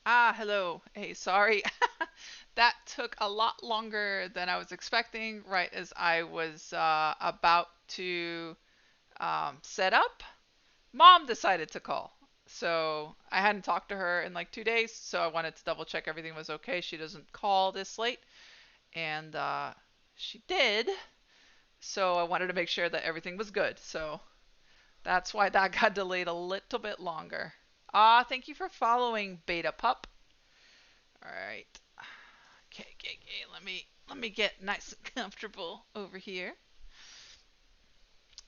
Hello. Hey, sorry. That took a lot longer than I was expecting, right as I was about to set up. Mom decided to call. So I hadn't talked to her in like 2 days, so I wanted to double check everything was okay. She doesn't call this late, and she did. So I wanted to make sure that everything was good. So that's why that got delayed a little bit longer. Thank you for following Beta Pup. All right. Okay, okay, okay. Let me get nice and comfortable over here.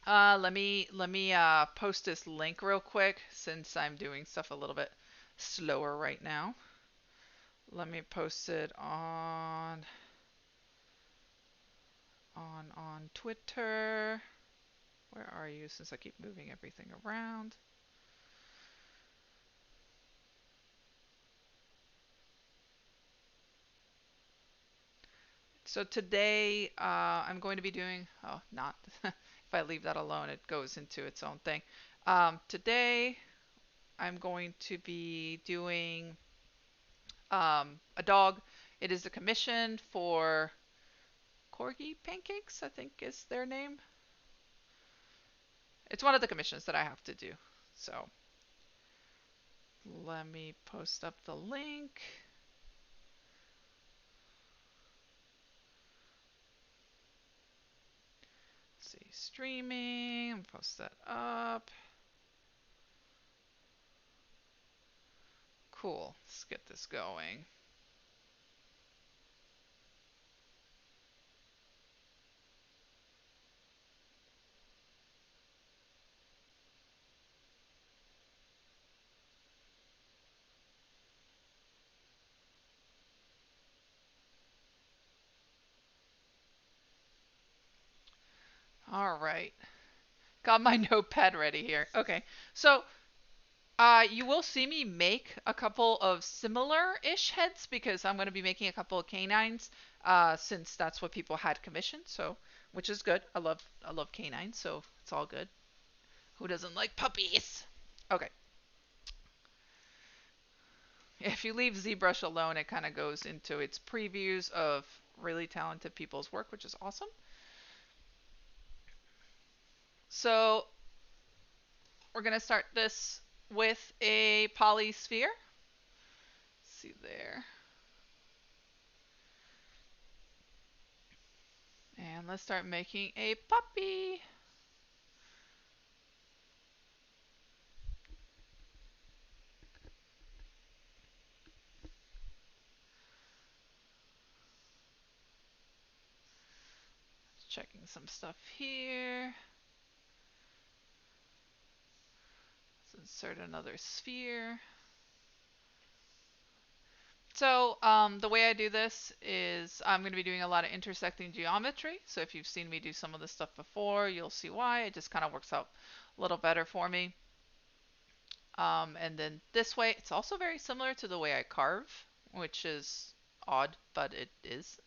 Let me post this link real quick since I'm doing stuff a little bit slower right now. Let me post it on Twitter. Where are you? Since I keep moving everything around. So today I'm going to be doing. Oh, not. If I leave that alone, it goes into its own thing. Today I'm going to be doing a dog. It is a commission for Corgi Pancakes, I think is their name. It's one of the commissions that I have to do. So let me post up the link. Let's see, streaming. Post that up. Cool. Let's get this going. All right. Got my notepad ready here. Okay. So you will see me make a couple of similar-ish heads because I'm going to be making a couple of canines, since that's what people had commissioned. So, which is good. I love canines, so it's all good. Who doesn't like puppies? Okay. If you leave ZBrush alone, it kind of goes into its previews of really talented people's work, which is awesome. So we're going to start this with a polysphere. Let's see there. And let's start making a puppy. Checking some stuff here. Let's insert another sphere. So the way I do this is I'm going to be doing a lot of intersecting geometry. So if you've seen me do some of this stuff before, you'll see why. It just kind of works out a little better for me. And then this way, it's also very similar to the way I carve, which is odd, but it is.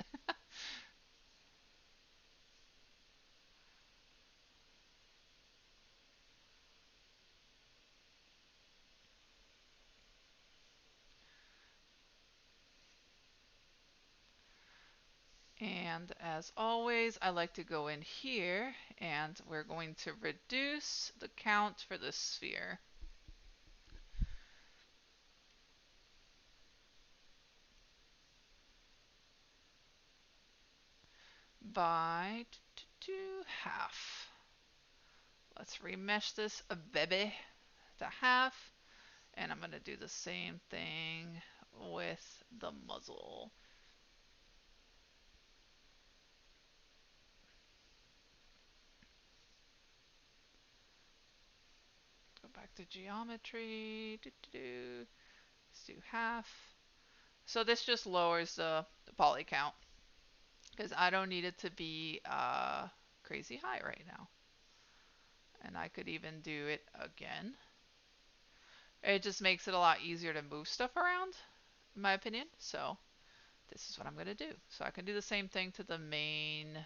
And as always, I like to go in here and we're going to reduce the count for the sphere by half. Let's remesh this a baby to half. And I'm going to do the same thing with the muzzle. Go back to geometry. Let's do half. So this just lowers the poly count because I don't need it to be crazy high right now. And I could even do it again. It just makes it a lot easier to move stuff around, in my opinion. So this is what I'm going to do. So I can do the same thing to the main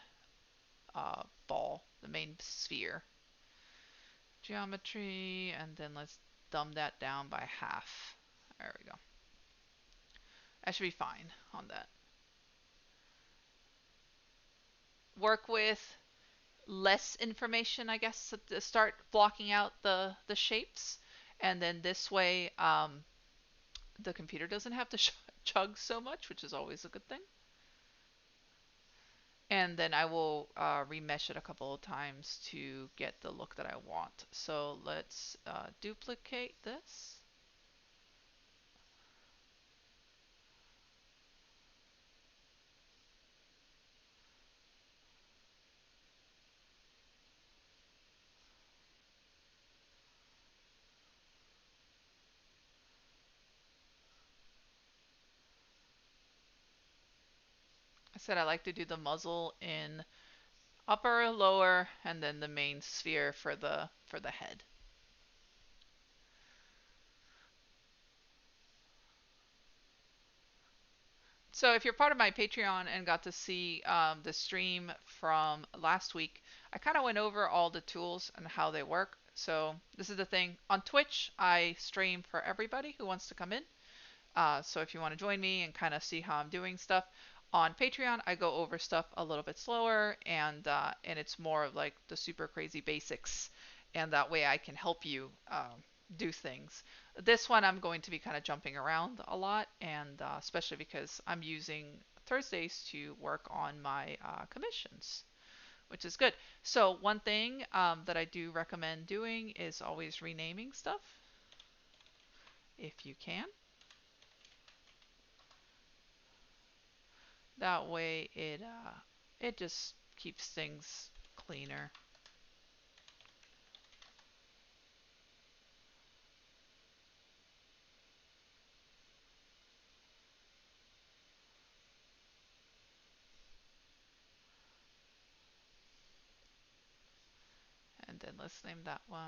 ball, the main sphere. Geometry, and then let's dumb that down by half. There we go. I should be fine on that. Work with less information, I guess, to start blocking out the shapes, and then this way the computer doesn't have to chug so much, which is always a good thing. And then I will remesh it a couple of times to get the look that I want. So let's duplicate this. I said I like to do the muzzle in upper, lower, and then the main sphere for the head. So if you're part of my Patreon and got to see the stream from last week, I kind of went over all the tools and how they work. So this is the thing. On Twitch, I stream for everybody who wants to come in. So if you want to join me and kind of see how I'm doing stuff on Patreon, I go over stuff a little bit slower, and it's more of like the super crazy basics, and that way I can help you do things. This one I'm going to be kind of jumping around a lot, and especially because I'm using Thursdays to work on my commissions, which is good. So one thing that I do recommend doing is always renaming stuff if you can. That way it just keeps things cleaner. And then let's name that one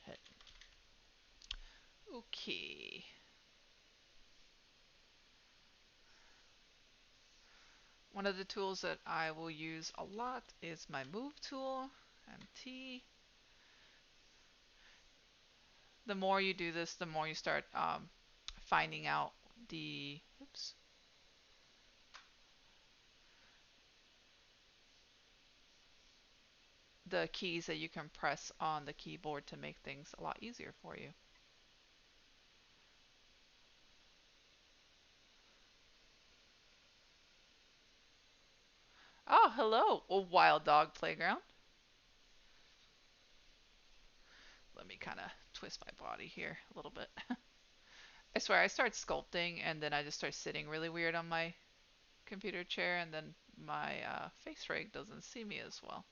head. Okay. One of the tools that I will use a lot is my move tool, MT. The more you do this, the more you start finding out the oops, the keys that you can press on the keyboard to make things a lot easier for you. Oh, hello, a wild dog playground. Let me kind of twist my body here a little bit. I swear, I start sculpting and then I just start sitting really weird on my computer chair, and then my face rig doesn't see me as well.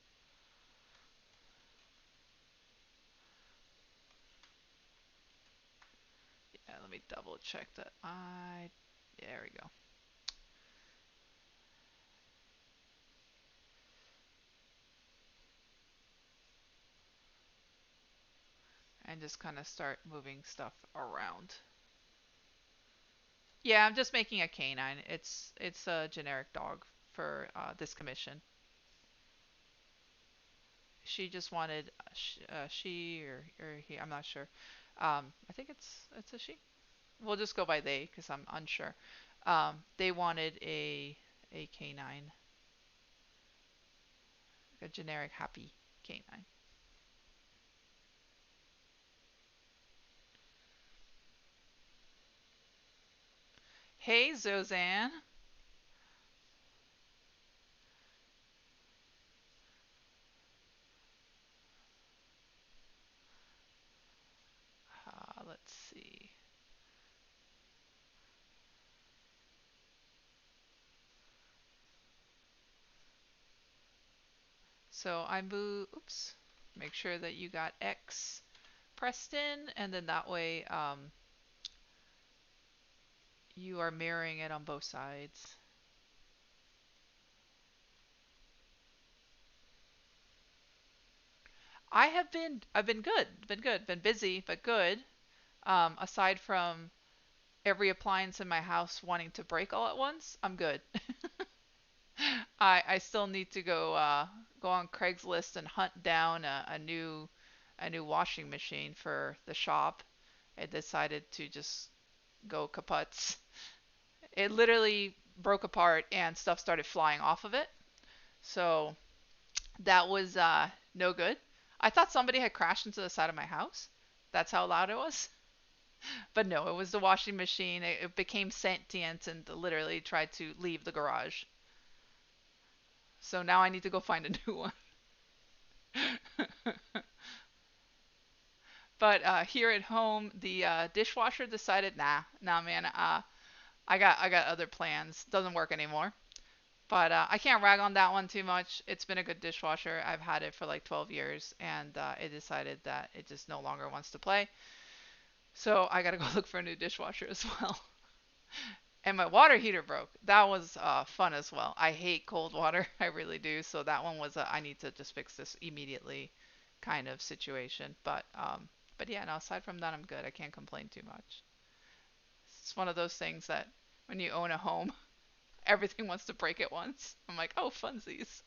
Yeah, let me double check that. There we go. And just kind of start moving stuff around. Yeah, I'm just making a canine. It's a generic dog for this commission. She just wanted she or he. I'm not sure. I think it's a she. We'll just go by they because I'm unsure. They wanted a canine, a generic happy canine. Hey, Zozanne. Let's see. So I move, oops, make sure that you got X pressed in, and then that way you are mirroring it on both sides. I've been good, been busy, but good. Aside from every appliance in my house wanting to break all at once, I'm good. I still need to go on Craigslist and hunt down a new washing machine for the shop. I decided to just go kaputs. It literally broke apart and stuff started flying off of it. So that was no good. I thought somebody had crashed into the side of my house. That's how loud it was. But no, it was the washing machine. It became sentient and literally tried to leave the garage. So now I need to go find a new one. But here at home, the dishwasher decided, nah, man, I got other plans. Doesn't work anymore. But I can't rag on that one too much. It's been a good dishwasher. I've had it for like 12 years, and it decided that it just no longer wants to play. So I gotta go look for a new dishwasher as well. And my water heater broke. That was fun as well. I hate cold water. I really do. So that one was I need to just fix this immediately kind of situation. But yeah, no, aside from that, I'm good. I can't complain too much. It's one of those things that when you own a home, everything wants to break at once. I'm like, oh, funsies.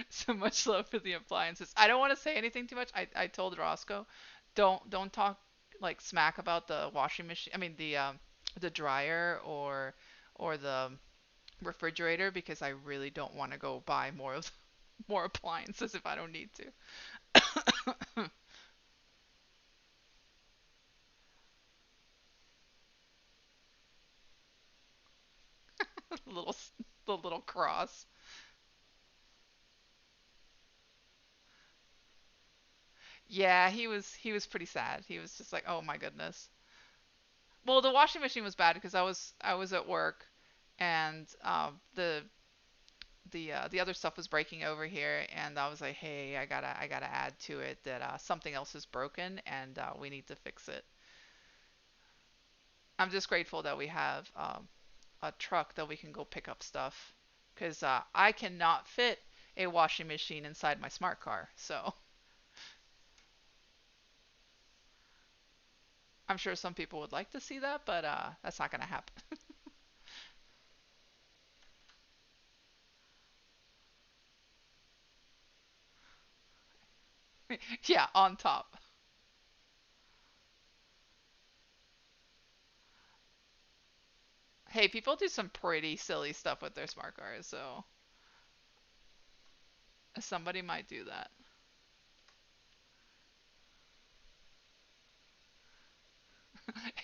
So much love for the appliances. I don't want to say anything too much. I told Roscoe, don't talk like smack about the washing machine. I mean the dryer or the refrigerator because I really don't want to go buy more of more appliances if I don't need to. little the little cross. Yeah, he was pretty sad. He was just like, "Oh my goodness." Well, the washing machine was bad because I was at work and the other stuff was breaking over here, and I was like, hey, I gotta add to it that something else is broken and we need to fix it. I'm just grateful that we have a truck that we can go pick up stuff because I cannot fit a washing machine inside my smart car. So I'm sure some people would like to see that, but that's not gonna happen. Yeah, on top. Hey, people do some pretty silly stuff with their smart cars, so somebody might do that.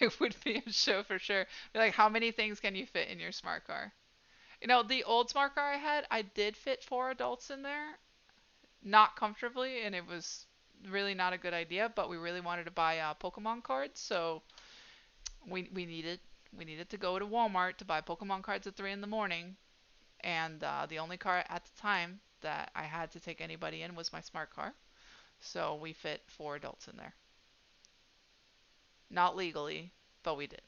It would be a show for sure. Be like, how many things can you fit in your smart car? The old smart car I had, I did fit four adults in there, not comfortably, and it was really not a good idea. But we really wanted to buy Pokemon cards, so we needed to go to Walmart to buy Pokemon cards at 3 in the morning. And the only car at the time that I had to take anybody in was my smart car, so we fit four adults in there. Not legally, but we did.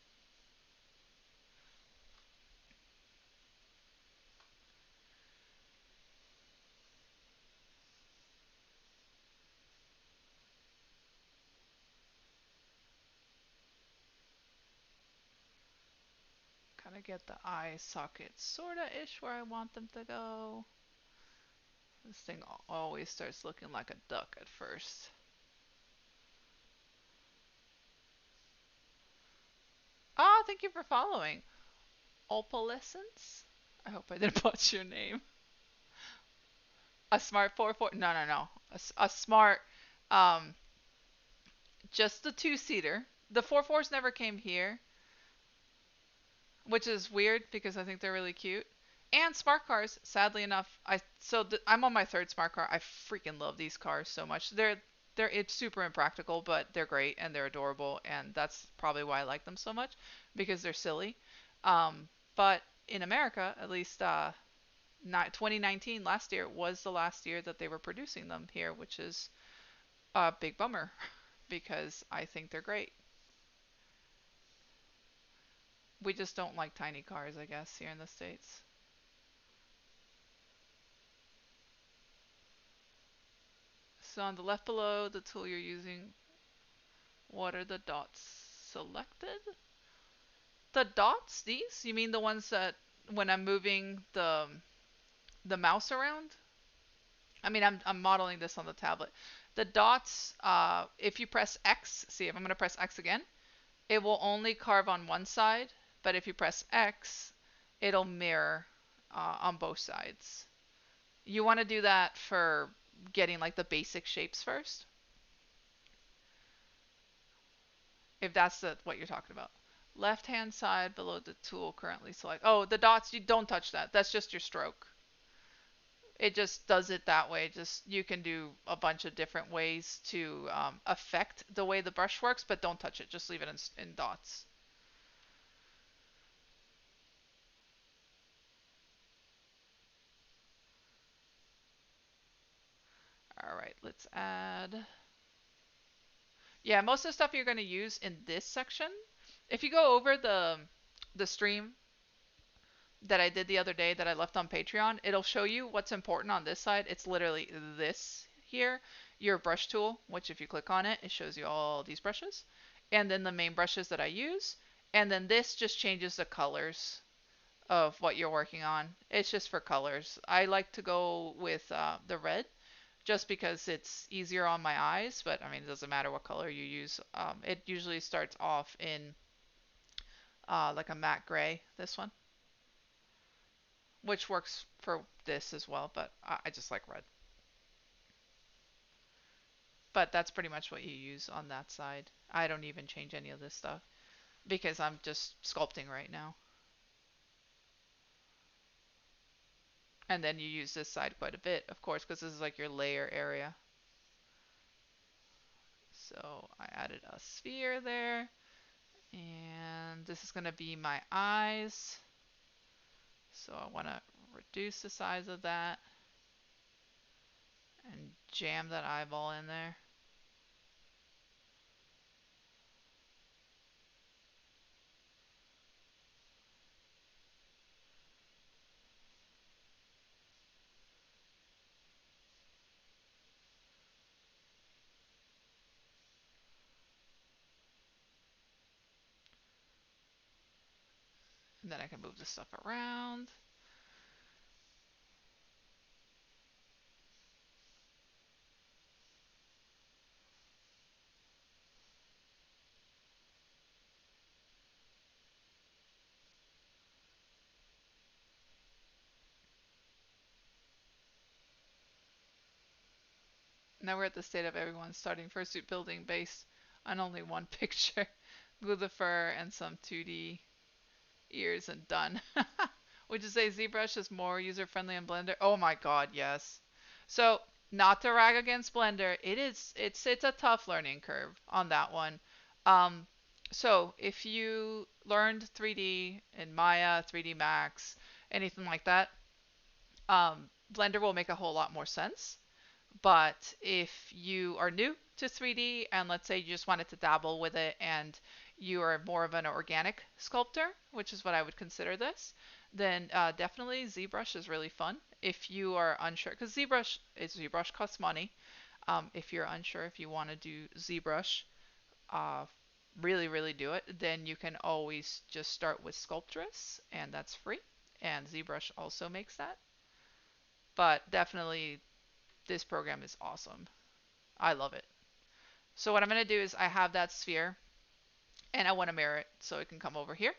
Kind of get the eye sockets sorta ish where I want them to go. This thing always starts looking like a duck at first. Ah, thank you for following. Opalescence? I hope I didn't butcher your name. A smart 4-4? No, no, no. A smart, um, just the two-seater. The 4-4s never came here, which is weird because I think they're really cute. And smart cars, sadly enough, I'm on my third smart car. I freaking love these cars so much. They're it's super impractical, but they're great and they're adorable, and that's probably why I like them so much because they're silly. But in America, at least, not 2019 last year was the last year that they were producing them here, which is a big bummer because I think they're great. We just don't like tiny cars, I guess, here in the States. So on the left below the tool you're using, what are the dots selected? The dots, these? You mean the ones that when I'm moving the mouse around? I mean, I'm modeling this on the tablet. The dots, if you press X, see if I'm going to press X again, It will only carve on one side, but if you press X, it'll mirror on both sides. You want to do that for getting like the basic shapes first, if that's what you're talking about. Left hand side below the tool currently select. Oh, the dots, you don't touch that. That's just your stroke. It just does it that way. Just you can do a bunch of different ways to affect the way the brush works, but don't touch it. Just leave it in dots. All right, let's add. Yeah, most of the stuff you're going to use in this section. If you go over the stream that I did the other day that I left on Patreon, it'll show you what's important on this side. It's literally this here, your brush tool, which if you click on it, it shows you all these brushes. And then the main brushes that I use. And then this just changes the colors of what you're working on. It's just for colors. I like to go with the red just because it's easier on my eyes, but I mean, it doesn't matter what color you use. It usually starts off in like a matte gray, this one, which works for this as well, but I just like red. But that's pretty much what you use on that side. I don't even change any of this stuff because I'm just sculpting right now. And then you use this side quite a bit, of course, because this is like your layer area. So I added a sphere there. And this is going to be my eyes. So I want to reduce the size of that and jam that eyeball in there. And then I can move this stuff around. Now we're at the state of everyone starting fursuit building based on only one picture. Glue the fur and some 2D ears and done. Would you say ZBrush is more user-friendly in Blender? Oh my god, yes. So, not to rag against Blender, it's a tough learning curve on that one. Um, so if you learned 3D in Maya, 3D Max, anything like that, Blender will make a whole lot more sense. But if you are new to 3D and let's say you just wanted to dabble with it and you are more of an organic sculptor, which is what I would consider this, then definitely ZBrush is really fun. If you are unsure, because ZBrush costs money. If you're unsure if you want to do ZBrush, uh, really do it, then you can always just start with Sculptress, and that's free. And ZBrush also makes that. But definitely, this program is awesome. I love it. So what I'm going to do is I have that sphere and I want to mirror it so it can come over here.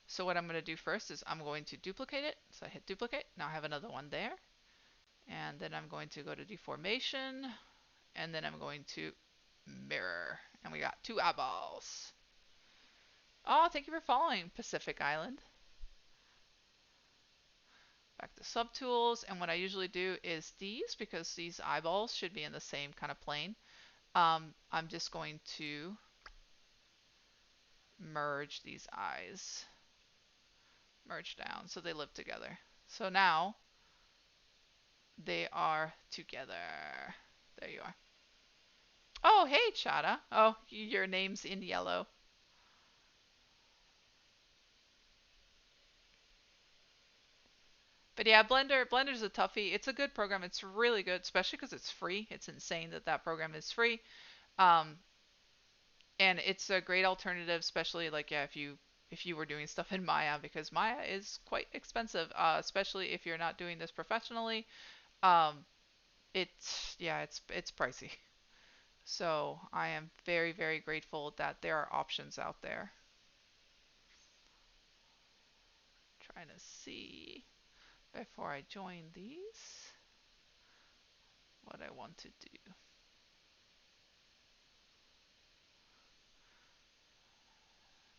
So what I'm going to do first is I'm going to duplicate it. So I hit duplicate. Now I have another one there. And then I'm going to go to deformation. And then I'm going to mirror. And we got two eyeballs. Oh, thank you for following, Pacific Island. Back to subtools. And what I usually do is these, because these eyeballs should be in the same kind of plane. I'm just going to merge these eyes. Merge down so they live together. So now they are together. There you are. Oh, hey, Chada. Oh, your name's in yellow. But yeah, Blender's a toughie. It's a good program. It's really good, especially because it's free. It's insane that that program is free. Um, and it's a great alternative, especially like yeah, if you were doing stuff in Maya, because Maya is quite expensive, especially if you're not doing this professionally. Um, it's yeah, it's pricey. So I am very, very grateful that there are options out there. Trying to see before I join these what I want to do.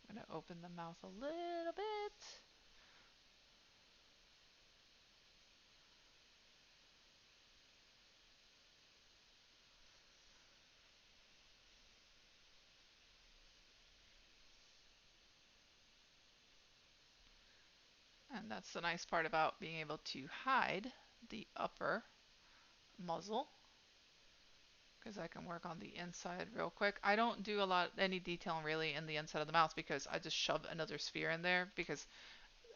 I'm going to open the mouth a little bit. And that's the nice part about being able to hide the upper muzzle, because I can work on the inside real quick. I don't do any detailing really in the inside of the mouth because I just shove another sphere in there, because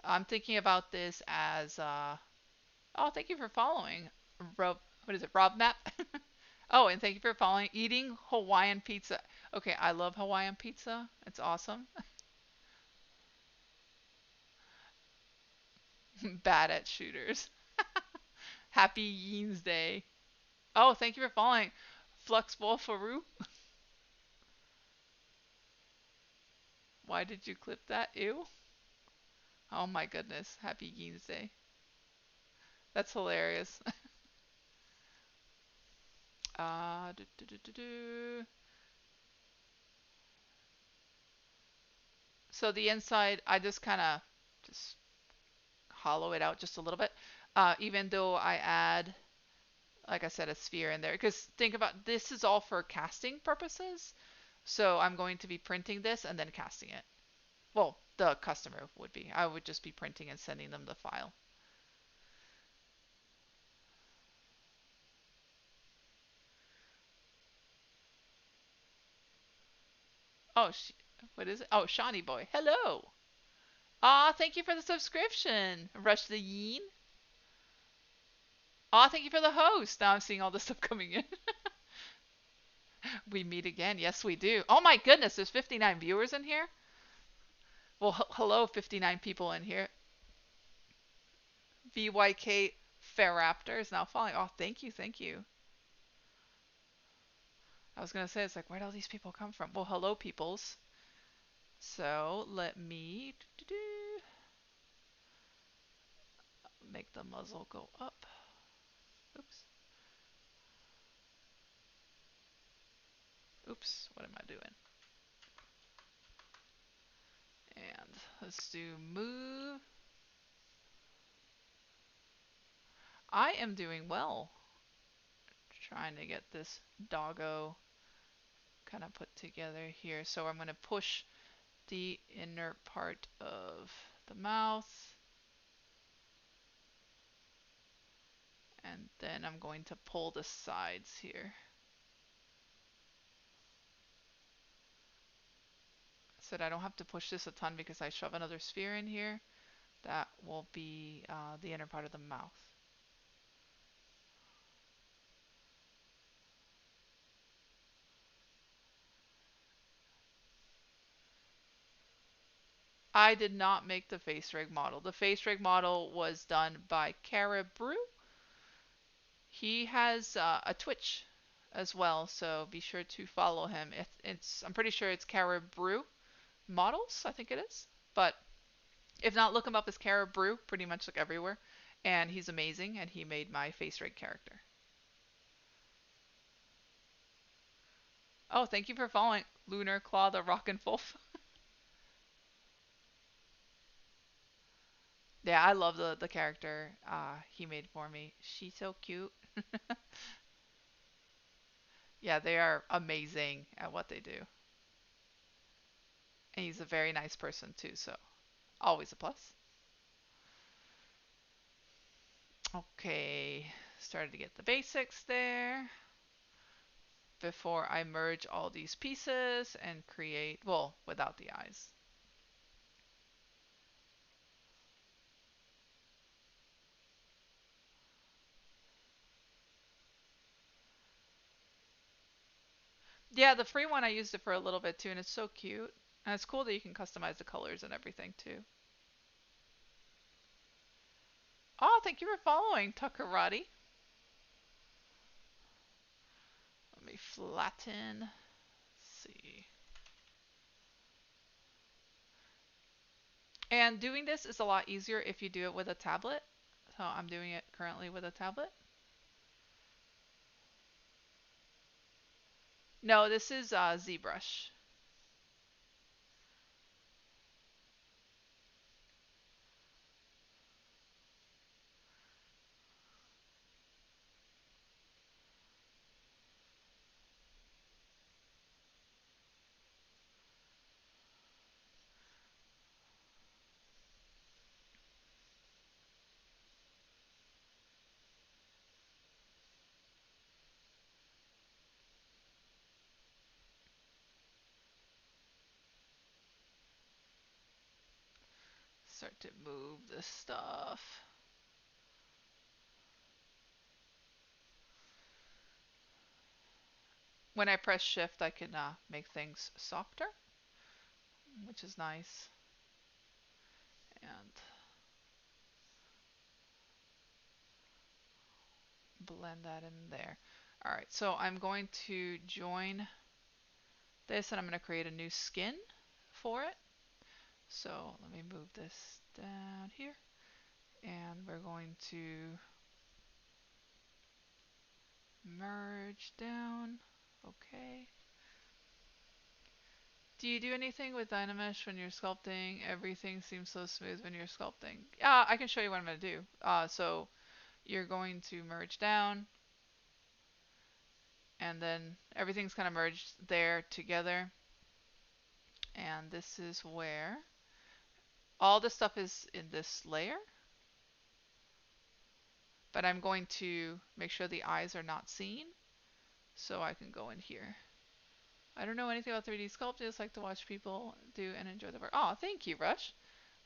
I'm thinking about this as oh, thank you for following. Rob, what is it? Rob Map. Oh, and thank you for following. Eating Hawaiian pizza. Okay, I love Hawaiian pizza. It's awesome. Bad at shooters. Happy Yeens Day. Oh, thank you for following. Fluxball Faru. Why did you clip that? Ew. Oh my goodness. Happy Yeens Day. That's hilarious. Do, do, do, do, do. So the inside, I just kind of just hollow it out just a little bit. Even though I add, like I said, a sphere in there. Because think about, this is all for casting purposes. So I'm going to be printing this and then casting it. Well, the customer would be. I would just be printing and sending them the file. Oh, what is it? Oh, Shawnee Boy. Hello. Ah, thank you for the subscription. Rush the Yeen. Ah, thank you for the host. Now I'm seeing all this stuff coming in. We meet again. Yes, we do. Oh my goodness, there's 59 viewers in here. Well, hello, 59 people in here. VYK Fairaptor is now following. Oh, thank you, thank you. I was gonna say, it's like, where do all these people come from? Well, hello, peoples. So let me make the muzzle go up. Oops. Oops. What am I doing? And let's do move. I am doing well. Trying to get this doggo kind of put together here. So I'm going to push the inner part of the mouth. And then I'm going to pull the sides here. So that I don't have to push this a ton because I shove another sphere in here. That will be the inner part of the mouth. I did not make the face rig model. The face rig model was done by Caribrew. He has a Twitch as well, so be sure to follow him. I'm pretty sure it's Caribrew Models, I think it is. But if not, look him up as Caribrew, pretty much like everywhere. And he's amazing, and he made my face rig character. Oh, thank you for following Lunar Claw the Rockin' Wolf. Yeah, I love the character he made for me. She's so cute. Yeah, they are amazing at what they do. And he's a very nice person too, so always a plus. Okay, started to get the basics there before I merge all these pieces and create, well, without the eyes. Yeah, the free one I used it for a little bit too, and it's so cute. And it's cool that you can customize the colors and everything too. Oh, thank you for following, Tuckerati. Let me flatten. Let's see. And doing this is a lot easier if you do it with a tablet. So I'm doing it currently with a tablet. No, this is ZBrush. Start to move this stuff. When I press shift, I can make things softer, which is nice. And blend that in there. All right, so I'm going to join this and I'm going to create a new skin for it. So let me move this down here and we're going to merge down. Okay. Do you do anything with Dynamesh when you're sculpting? Everything seems so smooth when you're sculpting. Yeah, I can show you what I'm going to do. So you're going to merge down and then everything's kind of merged there together. And this is where all the stuff is in this layer. But I'm going to make sure the eyes are not seen. So I can go in here. I don't know anything about 3D sculpt. I just like to watch people do and enjoy the work. Oh, thank you, Rush.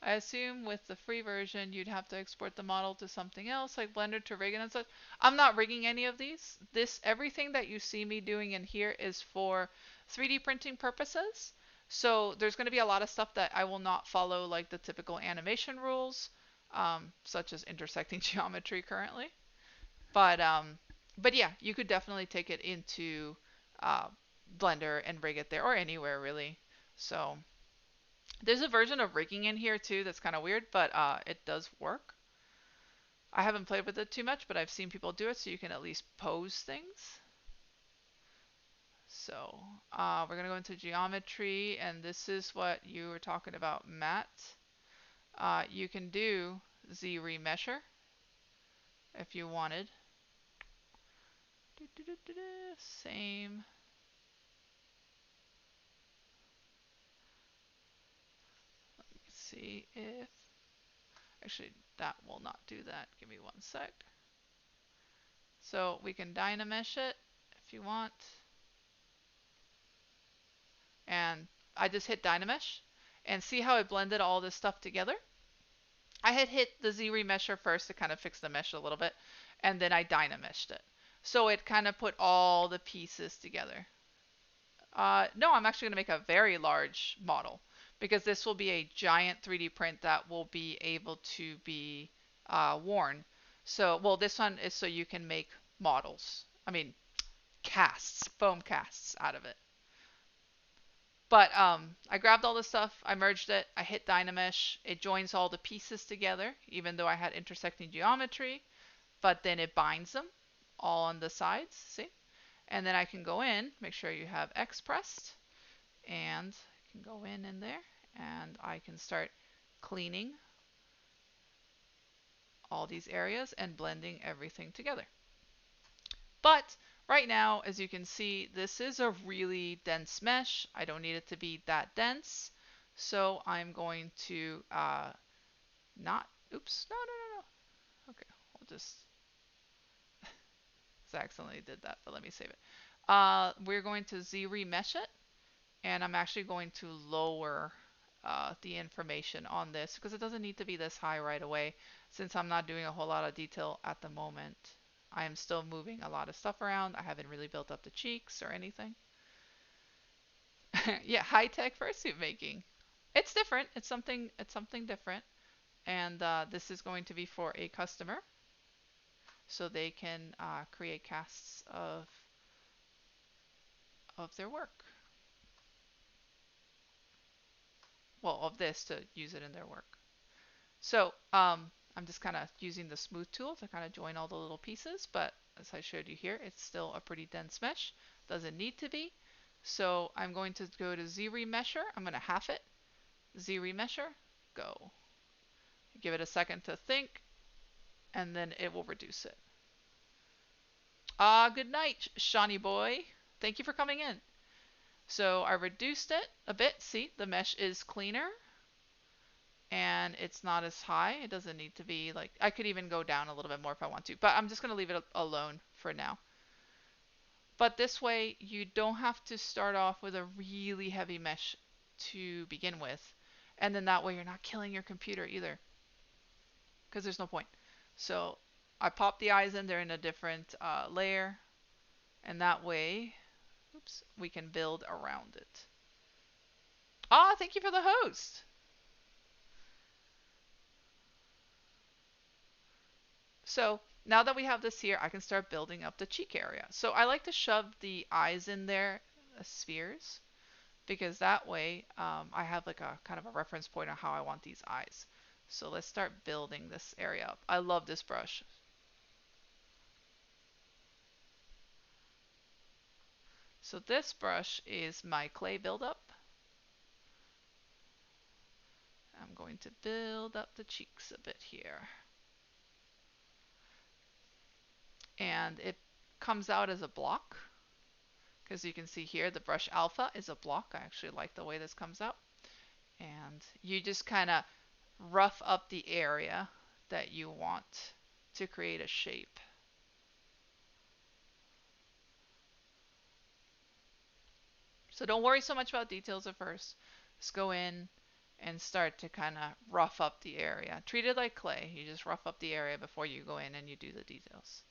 I assume with the free version, you'd have to export the model to something else, like Blender to rig it and such. I'm not rigging any of these. Everything that you see me doing in here is for 3D printing purposes. So there's going to be a lot of stuff that I will not follow, like the typical animation rules, such as intersecting geometry currently. But yeah, you could definitely take it into uh, Blender and rig it there, or anywhere really. So there's a version of rigging in here too that's kind of weird, but it does work. I haven't played with it too much, but I've seen people do it, so you can at least pose things. So we're going to go into geometry, and this is what you were talking about, Matt. You can do Z remesher if you wanted. Same. Let me see if... Actually, that will not do that. Give me one sec. So we can Dynamesh it if you want. And I just hit Dynamesh. And see how it blended all this stuff together? I had hit the Z remesher first to kind of fix the mesh a little bit. And then I Dynameshed it. So it kind of put all the pieces together. No, I'm actually going to make a very large model because this will be a giant 3D print that will be able to be worn. So, well, this one is so you can make models. I mean, casts, foam casts out of it. But I grabbed all the stuff, I merged it, I hit Dynamesh. It joins all the pieces together, even though I had intersecting geometry. But then it binds them all on the sides, see? And then I can go in, make sure you have X pressed, and I can go in there, and I can start cleaning all these areas and blending everything together. But right now, as you can see, this is a really dense mesh. I don't need it to be that dense. So I'm going to not, oops, no. Okay, we'll just, I accidentally did that, but let me save it. We're going to Z remesh it, and I'm actually going to lower the information on this because it doesn't need to be this high right away since I'm not doing a whole lot of detail at the moment. I am still moving a lot of stuff around. I haven't really built up the cheeks or anything. Yeah, high-tech fursuit making. It's different. It's something different. And this is going to be for a customer, so they can create casts of of their work. Well, of this to use it in their work. So I'm just kind of using the smooth tool to kind of join all the little pieces, but as I showed you here, it's still a pretty dense mesh. Doesn't need to be. So I'm going to go to Z remesher. I'm going to half it. Z remesher, go. Give it a second to think, and then it will reduce it. Good night, Shawnee boy. Thank you for coming in. So I reduced it a bit. See, the mesh is cleaner and it's not as high. It doesn't need to be like, I could even go down a little bit more if I want to, but I'm just going to leave it alone for now. But this way you don't have to start off with a really heavy mesh to begin with. And then that way you're not killing your computer either, because there's no point. So I pop the eyes in, they're in a different layer, and that way, oops, we can build around it. Thank you for the host. So now that we have this here, I can start building up the cheek area. So I like to shove the eyes in there as spheres, because that way I have like a kind of a reference point on how I want these eyes. So let's start building this area up. I love this brush. So this brush is my clay buildup. I'm going to build up the cheeks a bit here. And it comes out as a block, because you can see here the brush alpha is a block. I actually like the way this comes out. And you just kind of rough up the area that you want to create a shape. So don't worry so much about details at first. Just go in and start to kind of rough up the area. Treat it like clay. You just rough up the area before you go in and you do the details.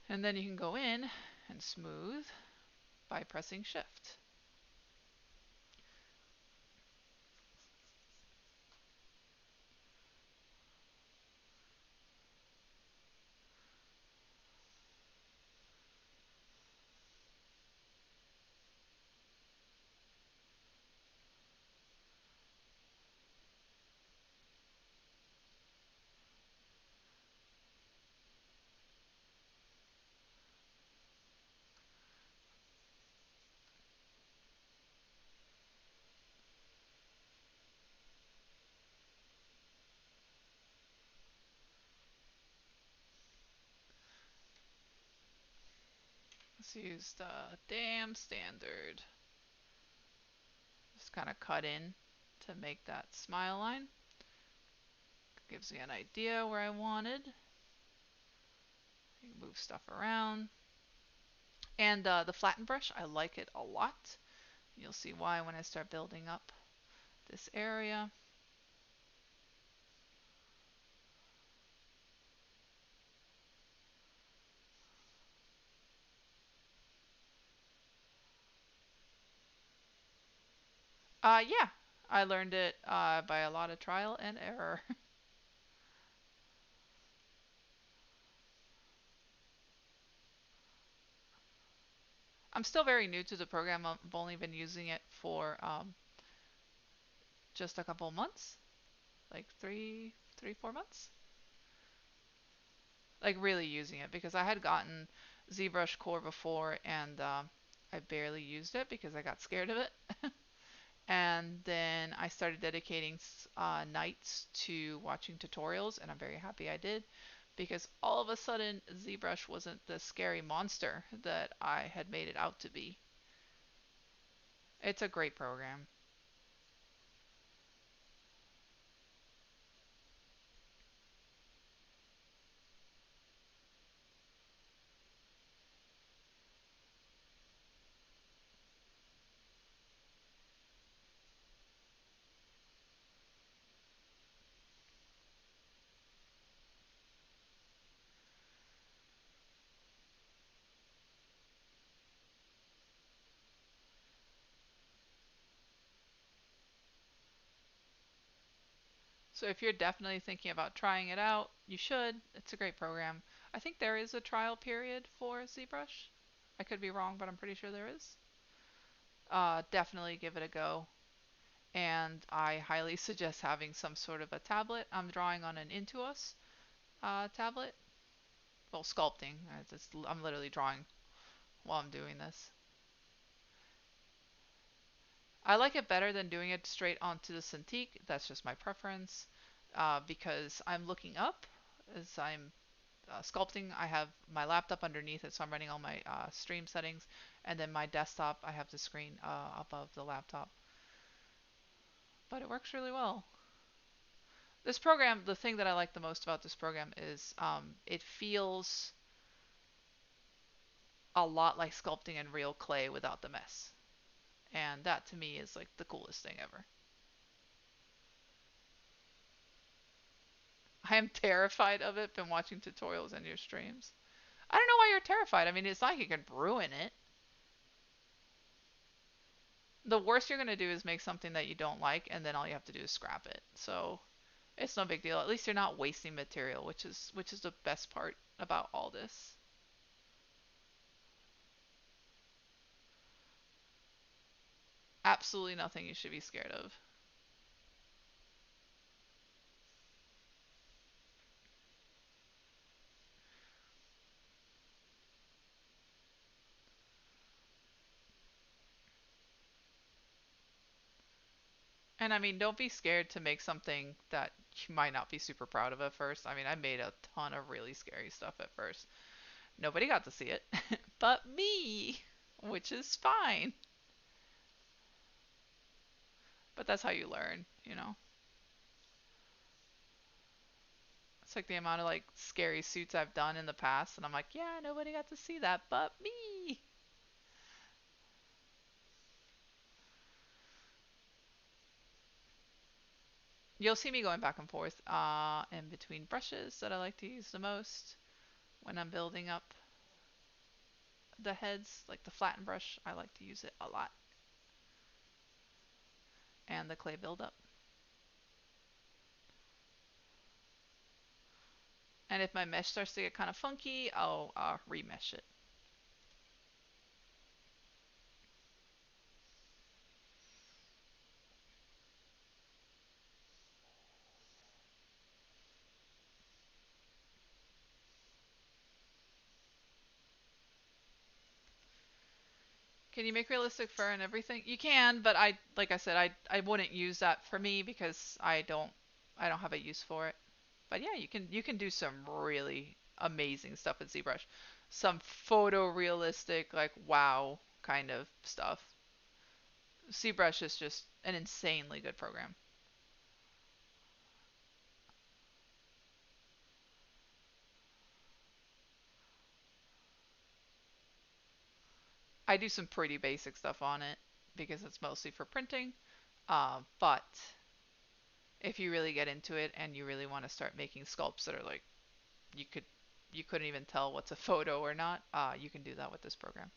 And then you can go in and smooth by pressing shift. Let's use the damn standard. Just kind of cut in to make that smile line. Gives me an idea where I wanted. You can move stuff around. And the flatten brush, I like it a lot. You'll see why when I start building up this area. Yeah, I learned it by a lot of trial and error. I'm still very new to the program. I've only been using it for just a couple months, like 4 months. Like really using it, because I had gotten ZBrush Core before and I barely used it because I got scared of it. And then I started dedicating nights to watching tutorials, and I'm very happy I did, because all of a sudden ZBrush wasn't the scary monster that I had made it out to be. It's a great program. So if you're definitely thinking about trying it out, you should. It's a great program. I think there is a trial period for ZBrush. I could be wrong, but I'm pretty sure there is. Definitely give it a go. And I highly suggest having some sort of a tablet. I'm drawing on an Intuos tablet. Well, sculpting. I'm literally drawing while I'm doing this. I like it better than doing it straight onto the Cintiq. That's just my preference because I'm looking up as I'm sculpting. I have my laptop underneath it, so I'm running all my stream settings, and then my desktop, I have the screen above the laptop. But it works really well. This program, the thing that I like the most about this program is it feels a lot like sculpting in real clay without the mess. And that to me is like the coolest thing ever. I am terrified of it. Been watching tutorials and your streams. I don't know why you're terrified. I mean, it's like you can ruin it. The worst you're gonna do is make something that you don't like, and then all you have to do is scrap it. So it's no big deal. At least you're not wasting material, which is the best part about all this. Absolutely nothing you should be scared of. And I mean, don't be scared to make something that you might not be super proud of at first. I mean, I made a ton of really scary stuff at first. Nobody got to see it, but me, which is fine. But that's how you learn, you know? It's like the amount of like scary suits I've done in the past, and I'm like, yeah, nobody got to see that but me. You'll see me going back and forth in between brushes that I like to use the most when I'm building up the heads, like the flatten brush. I like to use it a lot, and the clay buildup. And if my mesh starts to get kind of funky, I'll remesh it. Can you make realistic fur and everything? You can, but like I said, I wouldn't use that for me because I don't have a use for it. But yeah, you can do some really amazing stuff with ZBrush. Some photorealistic, like wow kind of stuff. ZBrush is just an insanely good program. I do some pretty basic stuff on it because it's mostly for printing. But if you really get into it and you really want to start making sculpts that are like you could you couldn't even tell what's a photo or not, you can do that with this program.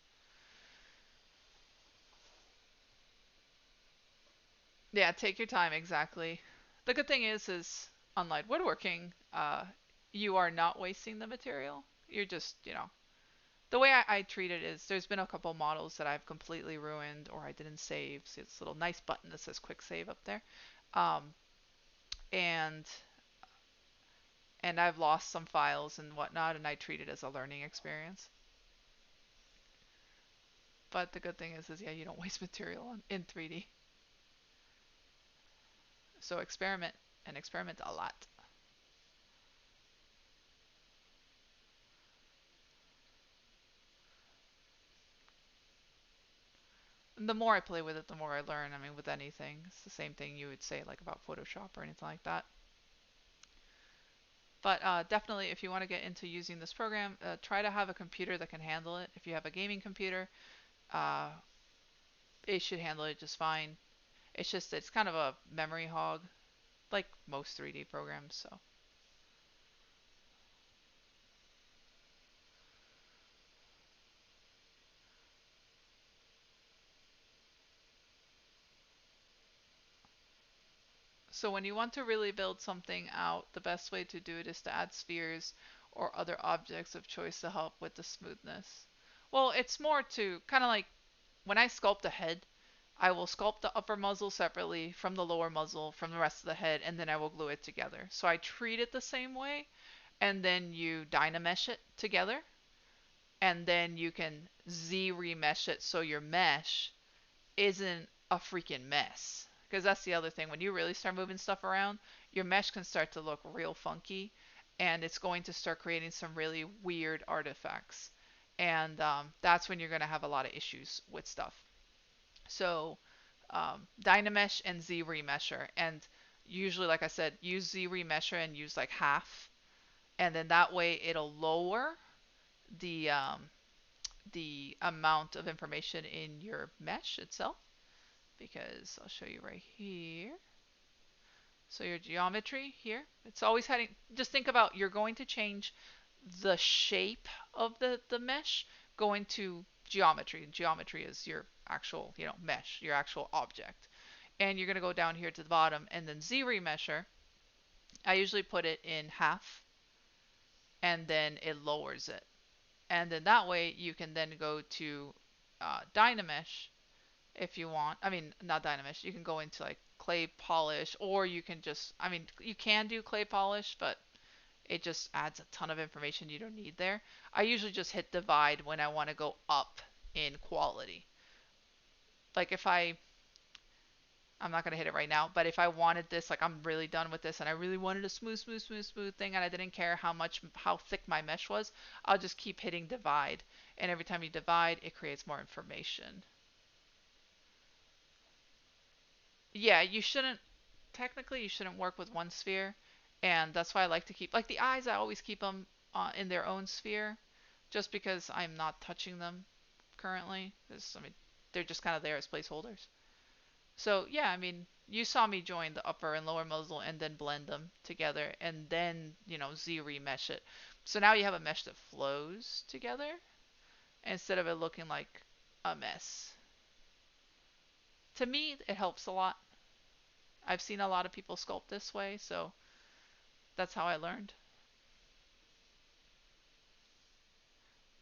Yeah, take your time, exactly. The good thing is unlike woodworking, you are not wasting the material. You're just, the way I treat it is there's been a couple models that I've completely ruined or I didn't save. See this little nice button that says quick save up there. Um, and and I've lost some files and whatnot, and I treat it as a learning experience. But the good thing is yeah, you don't waste material in 3D. So experiment and experiment a lot. And the more I play with it, the more I learn. I mean, with anything, it's the same thing you would say like about Photoshop or anything like that. But definitely, if you want to get into using this program, try to have a computer that can handle it. If you have a gaming computer, uh, it should handle it just fine. It's kind of a memory hog, like most 3D programs. So when you want to really build something out, the best way to do it is to add spheres or other objects of choice to help with the smoothness. Well, it's more to kind of like when I sculpt a head, I will sculpt the upper muzzle separately from the lower muzzle from the rest of the head, and then I will glue it together. So I treat it the same way, and then you dynamesh it together, and then you can Z remesh it so your mesh isn't a freaking mess. Because that's the other thing. When you really start moving stuff around, your mesh can start to look real funky, and it's going to start creating some really weird artifacts. And that's when you're going to have a lot of issues with stuff. So Dynamesh and Z remesher, and usually, like I said, use Z remesher and use like half, and then that way it'll lower the um, the amount of information in your mesh itself. Because I'll show you right here. So your geometry here, it's always heading. Just think about you're going to change the shape of the mesh going to geometry. Geometry is your actual mesh, your actual object. And you're going to go down here to the bottom and then Z remesher. I usually put it in half and then it lowers it. And then that way you can then go to Dynamesh if you want. I mean, not Dynamesh. You can go into like clay polish, or you can just, I mean, you can do clay polish, but it just adds a ton of information you don't need there. I usually just hit divide when I want to go up in quality. Like if I'm not going to hit it right now, but if I wanted this, like I'm really done with this and I really wanted a smooth, smooth, smooth, smooth thing and I didn't care how thick my mesh was, I'll just keep hitting divide. And every time you divide, it creates more information. Yeah, you shouldn't, technically you shouldn't work with one sphere. And that's why I like to keep, like the eyes, I always keep them in their own sphere just because I'm not touching them currently. I mean, they're just kind of there as placeholders. So yeah, I mean, you saw me join the upper and lower muzzle and then blend them together and then, Z remesh it. So now you have a mesh that flows together instead of it looking like a mess. To me, it helps a lot. I've seen a lot of people sculpt this way, so that's how I learned.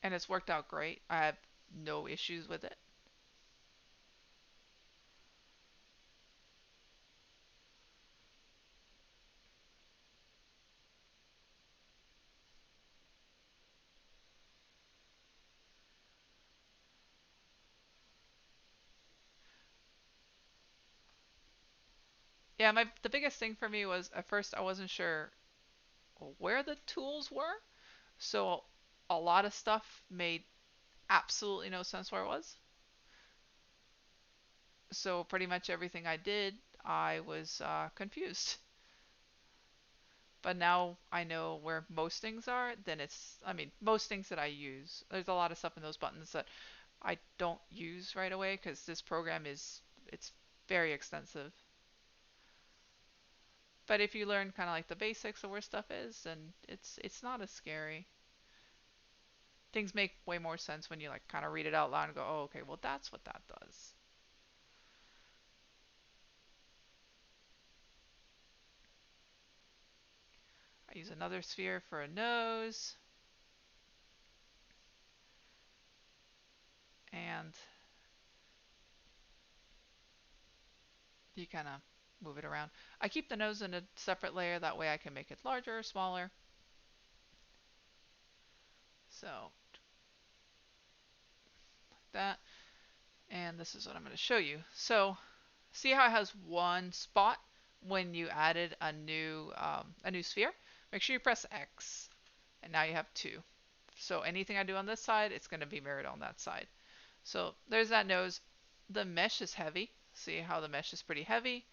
And it's worked out great. I have no issues with it. Yeah, the biggest thing for me was at first I wasn't sure where the tools were. So a lot of stuff made absolutely no sense where it was. So pretty much everything I did, I was confused. But now I know where most things are. Then I mean, most things that I use. There's a lot of stuff in those buttons that I don't use right away because this program it's very extensive. But if you learn kind of like the basics of where stuff is, then it's not as scary. Things make way more sense when you like kind of read it out loud and go, oh, okay, well that's what that does. I use another sphere for a nose. And you kind of move it around. I keep the nose in a separate layer. That way I can make it larger or smaller. So like that. And this is what I'm going to show you. So see how it has one spot when you added a new sphere? Make sure you press X. And now you have two. So anything I do on this side, it's going to be mirrored on that side. So there's that nose. The mesh is heavy. See how the mesh is pretty heavy?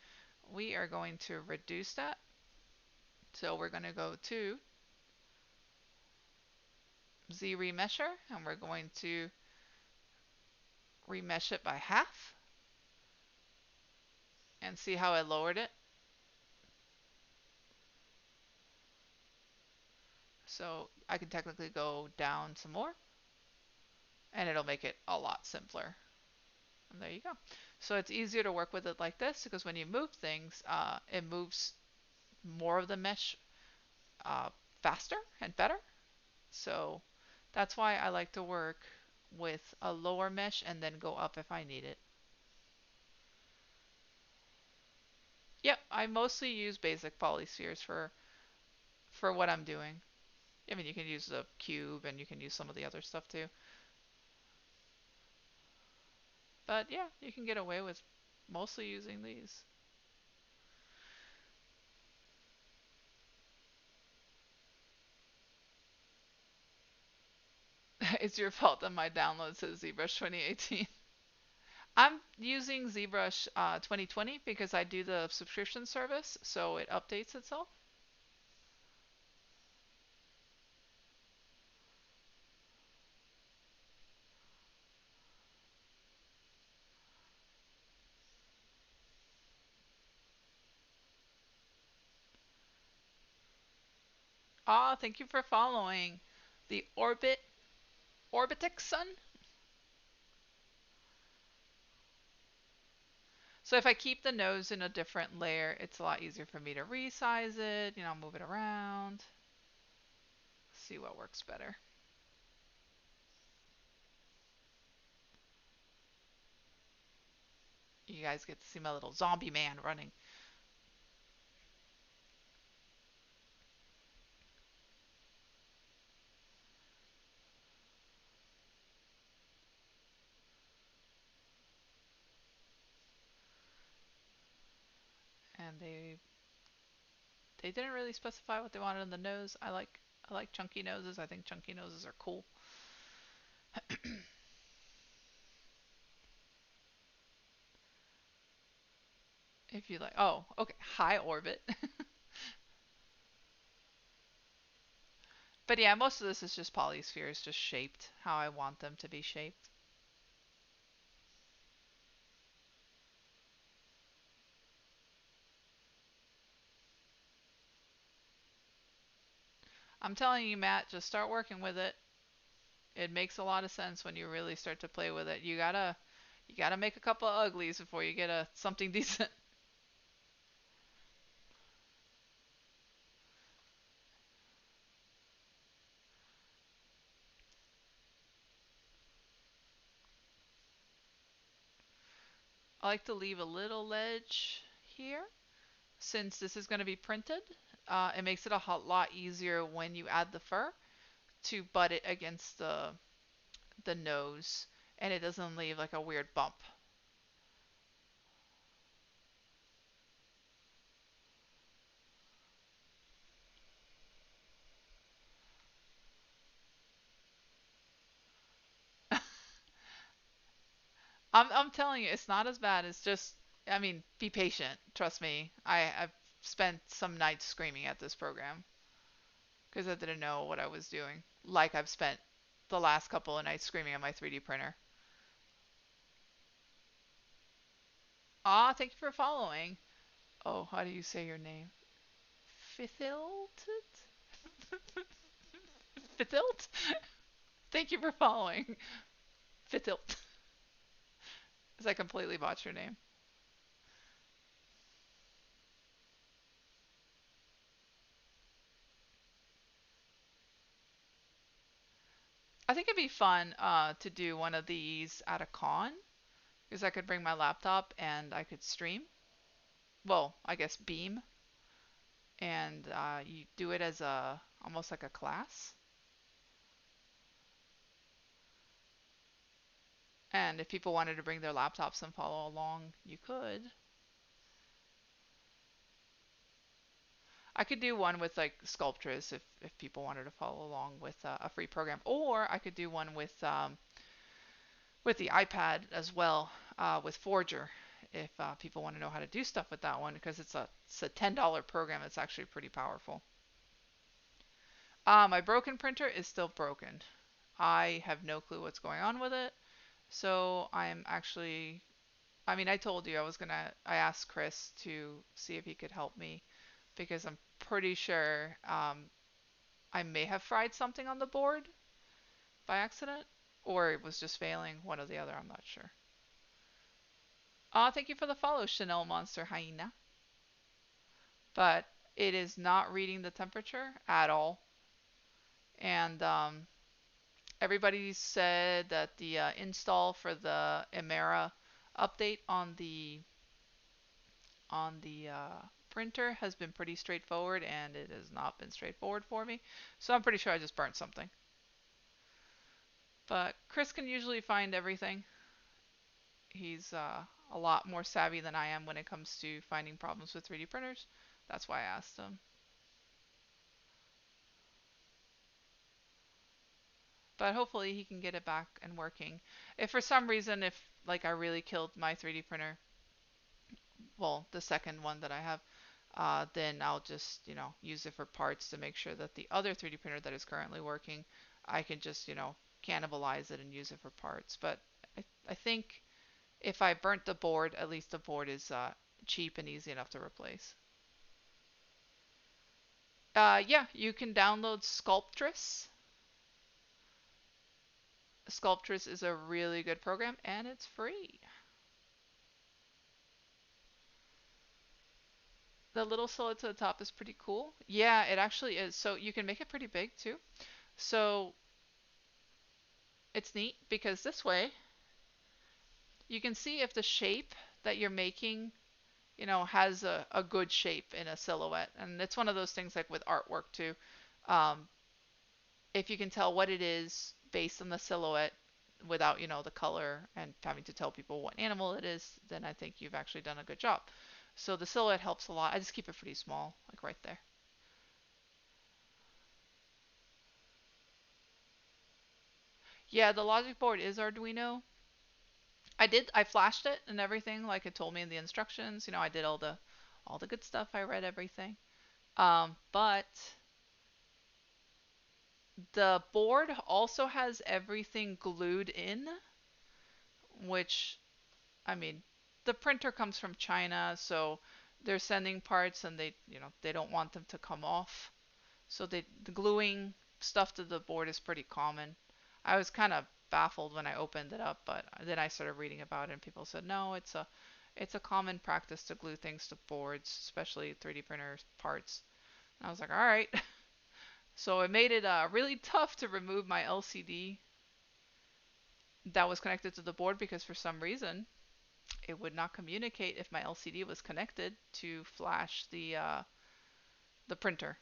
We are going to reduce that. So we're going to go to Z remesher and we're going to remesh it by half and see how I lowered it. So I can technically go down some more and it'll make it a lot simpler. And there you go. So it's easier to work with it like this because when you move things, it moves more of the mesh uh, faster and better. So that's why I like to work with a lower mesh and then go up if I need it. Yep, I mostly use basic polyspheres for what I'm doing. I mean, you can use the cube and you can use some of the other stuff too. But yeah, you can get away with mostly using these. It's your fault that my download says ZBrush 2018. I'm using ZBrush 2020 because I do the subscription service, so it updates itself. Ah, thank you for following the Orbitix Sun. So if I keep the nose in a different layer, it's a lot easier for me to resize it, move it around, see what works better. You guys get to see my little zombie man running. And they didn't really specify what they wanted on the nose. I like chunky noses. I think chunky noses are cool. If you like, oh, okay, high orbit. But yeah, most of this is just polyspheres, just shaped how I want them to be shaped. I'm telling you, Matt, just start working with it. It makes a lot of sense when you really start to play with it. You gotta make a couple of uglies before you get a something decent. I like to leave a little ledge here since this is going to be printed. It makes it a lot easier when you add the fur to butt it against the nose, and it doesn't leave like a weird bump. I'm telling you, it's not as bad. It's just, I mean, be patient. Trust me. I've spent some nights screaming at this program because I didn't know what I was doing. Like I've spent the last couple of nights screaming at my 3D printer. Ah, thank you for following. Oh, how do you say your name? Fithilt? Fithilt? Thank you for following. Fithilt. Because I completely botched your name. I think it'd be fun to do one of these at a con because I could bring my laptop and I could stream. Well, I guess beam, and you do it as a almost like a class. And if people wanted to bring their laptops and follow along, you could. I could do one with like Sculptress if people wanted to follow along with a free program, or I could do one with the iPad as well with Forger if people want to know how to do stuff with that one because it's a $10 program. It's actually pretty powerful. My broken printer is still broken. I have no clue what's going on with it. So I'm actually, I mean, I told you I asked Chris to see if he could help me because I'm pretty sure I may have fried something on the board by accident or it was just failing, one or the other, I'm not sure. Thank you for the follow, Chanel Monster Hyena. But it is not reading the temperature at all. And Everybody said that the install for the Emera update on the printer has been pretty straightforward, and it has not been straightforward for me. So I'm pretty sure I just burnt something. But Chris can usually find everything. He's a lot more savvy than I am when it comes to finding problems with 3D printers. That's why I asked him. But hopefully he can get it back and working. If for some reason, if like I really killed my 3D printer, well, the second one that I have, then I'll just, use it for parts to make sure that the other 3D printer that is currently working, I can just, cannibalize it and use it for parts. But I think if I burnt the board, at least the board is cheap and easy enough to replace. Yeah, you can download Sculptress. Sculptress is a really good program and it's free. The little silhouette to the top is pretty cool. Yeah, it actually is. So you can make it pretty big too. So it's neat because this way you can see if the shape that you're making, has a good shape in a silhouette. And it's one of those things like with artwork too. Um, if you can tell what it is based on the silhouette without, the color and having to tell people what animal it is, then I think you've actually done a good job. So the silhouette helps a lot. I just keep it pretty small, like right there. Yeah, the logic board is Arduino. I flashed it and everything like it told me in the instructions. I did all the good stuff. I read everything. But the board also has everything glued in, which, I mean, the printer comes from China, so they're sending parts and they don't want them to come off. So the gluing stuff to the board is pretty common. I was kind of baffled when I opened it up, but then I started reading about it and people said no, it's a common practice to glue things to boards, especially 3D printer parts. And I was like, all right. So it made it really tough to remove my LCD that was connected to the board because for some reason it would not communicate if my LCD was connected to flash the printer.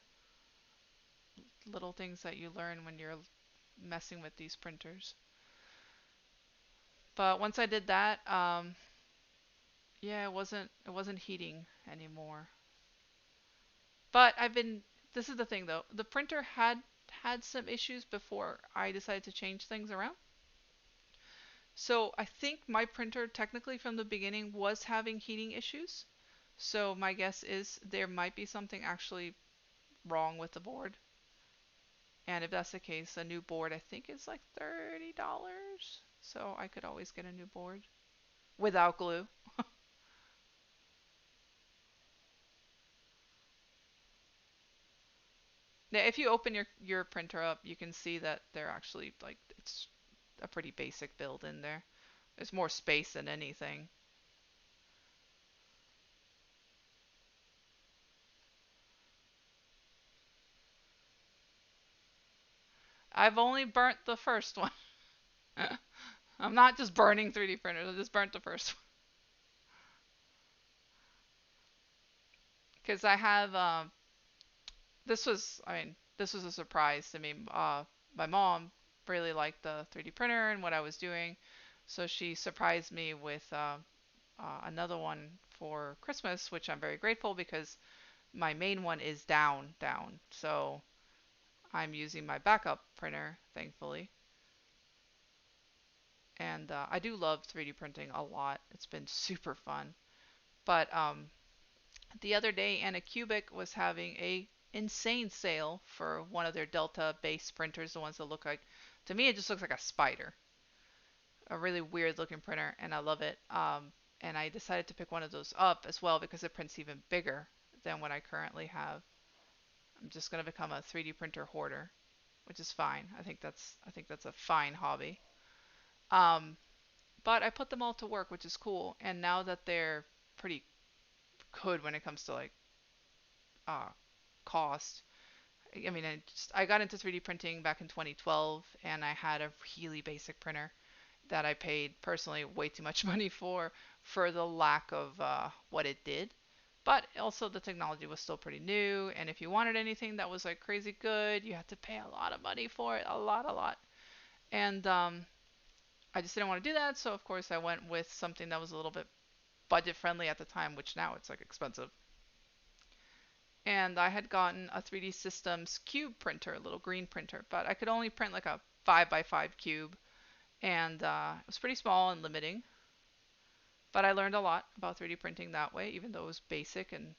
Little things that you learn when you're messing with these printers. But once I did that, yeah, it wasn't heating anymore. But this is the thing though. The printer had some issues before I decided to change things around. So I think my printer technically from the beginning was having heating issues. So my guess is there might be something actually wrong with the board. And if that's the case, a new board I think is like $30. So I could always get a new board without glue. Now, if you open your printer up, you can see that they're actually like it's a pretty basic build in there. There's more space than anything. I've only burnt the first one. I'm not just burning 3D printers. I just burnt the first one because I have this was a surprise to me. My mom really liked the 3D printer and what I was doing, so she surprised me with another one for Christmas, which I'm very grateful because my main one is down. So I'm using my backup printer, thankfully. And I do love 3D printing a lot. It's been super fun. But the other day, Anycubic was having a insane sale for one of their Delta base printers, the ones that look like, to me, it just looks like a spider. A really weird looking printer, and I love it. And I decided to pick one of those up as well because it prints even bigger than what I currently have. I'm just going to become a 3D printer hoarder, which is fine. I think that's a fine hobby. Um, but I put them all to work, which is cool. And now that they're pretty good when it comes to like uh, cost, I mean, I got into 3D printing back in 2012, and I had a really basic printer that I paid personally way too much money for the lack of what it did. But also the technology was still pretty new, and if you wanted anything that was like crazy good, you had to pay a lot of money for it, a lot, a lot. And I just didn't want to do that, so of course I went with something that was a little bit budget friendly at the time, which now it's like expensive. And I had gotten a 3D Systems cube printer, a little green printer, but I could only print like a 5 by 5 cube, and it was pretty small and limiting. But I learned a lot about 3D printing that way, even though it was basic and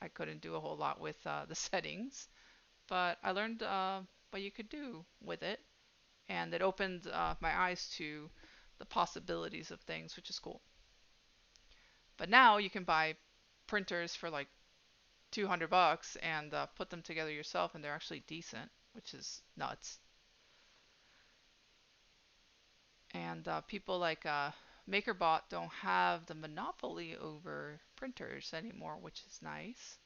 I couldn't do a whole lot with the settings. But I learned what you could do with it, and it opened my eyes to the possibilities of things, which is cool. But now you can buy printers for like 200 bucks and put them together yourself, and they're actually decent, which is nuts. And people like MakerBot don't have the monopoly over printers anymore, which is nice.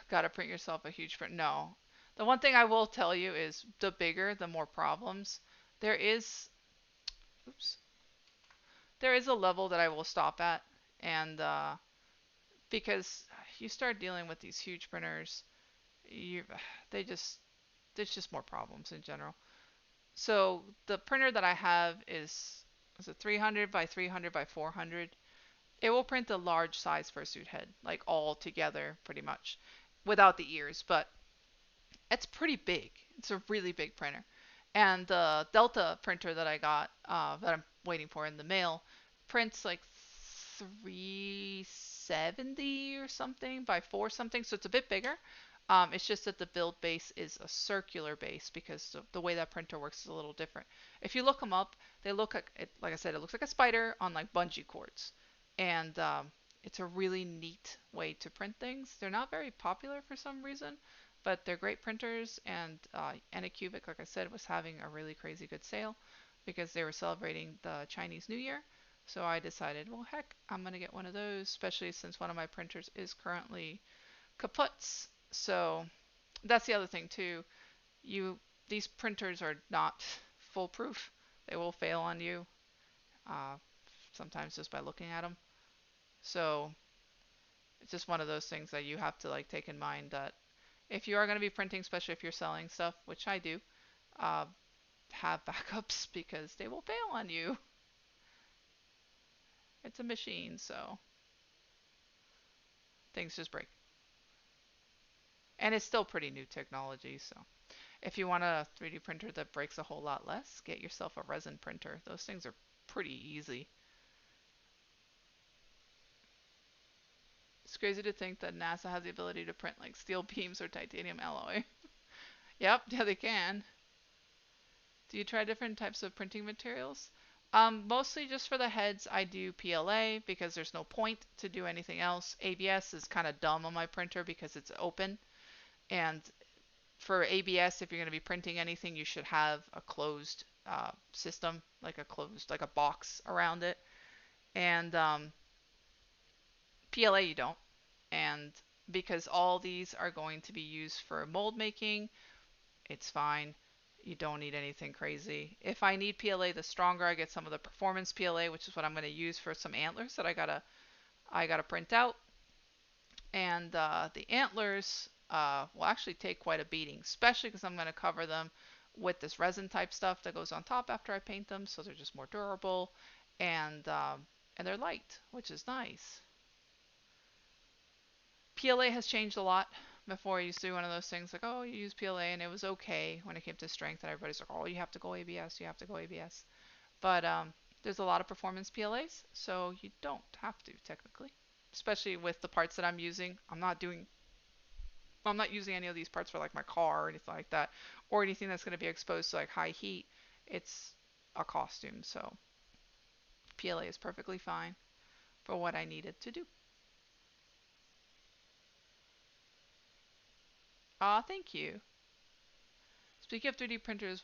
Gotta print yourself a huge print. No. The one thing I will tell you is the bigger, the more problems. There is, oops, there is a level that I will stop at, and because you start dealing with these huge printers, you, they just, there's just more problems in general. So the printer that I have is a 300 by 300 by 400. It will print a large size fursuit head, like all together pretty much, without the ears, but it's pretty big. It's a really big printer. And the Delta printer that I got, that I'm waiting for in the mail, prints like 370 or something by 4 something, so it's a bit bigger. It's just that the build base is a circular base because the way that printer works is a little different. If you look them up, they look like, like I said, it looks like a spider on like bungee cords. And it's a really neat way to print things. They're not very popular for some reason, but they're great printers. And Anycubic, like I said, was having a really crazy good sale because they were celebrating the Chinese New Year. So I decided, well, heck, I'm going to get one of those, especially since one of my printers is currently kaput. So that's the other thing too. You These printers are not foolproof. They will fail on you, uh, sometimes just by looking at them. So it's just one of those things that you have to like take in mind that if you are going to be printing, especially if you're selling stuff, which I do, uh, have backups because they will fail on you. It's a machine, so things just break. And it's still pretty new technology, so if you want a 3D printer that breaks a whole lot less, get yourself a resin printer. Those things are pretty easy. It's crazy to think that NASA has the ability to print like steel beams or titanium alloy. Yep, yeah, they can. Do you try different types of printing materials? Mostly just for the heads, I do PLA because there's no point to do anything else. ABS is kind of dumb on my printer because it's open. And for ABS, if you're going to be printing anything, you should have a closed system, like a box around it. And PLA, you don't. And because all these are going to be used for mold making, it's fine. You don't need anything crazy. If I need PLA the stronger, I get some of the performance PLA, which is what I'm going to use for some antlers that I gotta print out. And the antlers will actually take quite a beating, especially because I'm going to cover them with this resin type stuff that goes on top after I paint them, so they're just more durable, and they're light, which is nice. PLA has changed a lot. Before I used to do one of those things like, oh, you use PLA, and it was okay when it came to strength, and everybody's like, oh, you have to go ABS, you have to go ABS. But there's a lot of performance PLAs, so you don't have to technically, especially with the parts that I'm using. I'm not using any of these parts for like my car or anything like that, or anything that's going to be exposed to like high heat. It's a costume, so PLA is perfectly fine for what I needed to do. Thank you. Speaking of 3D printers,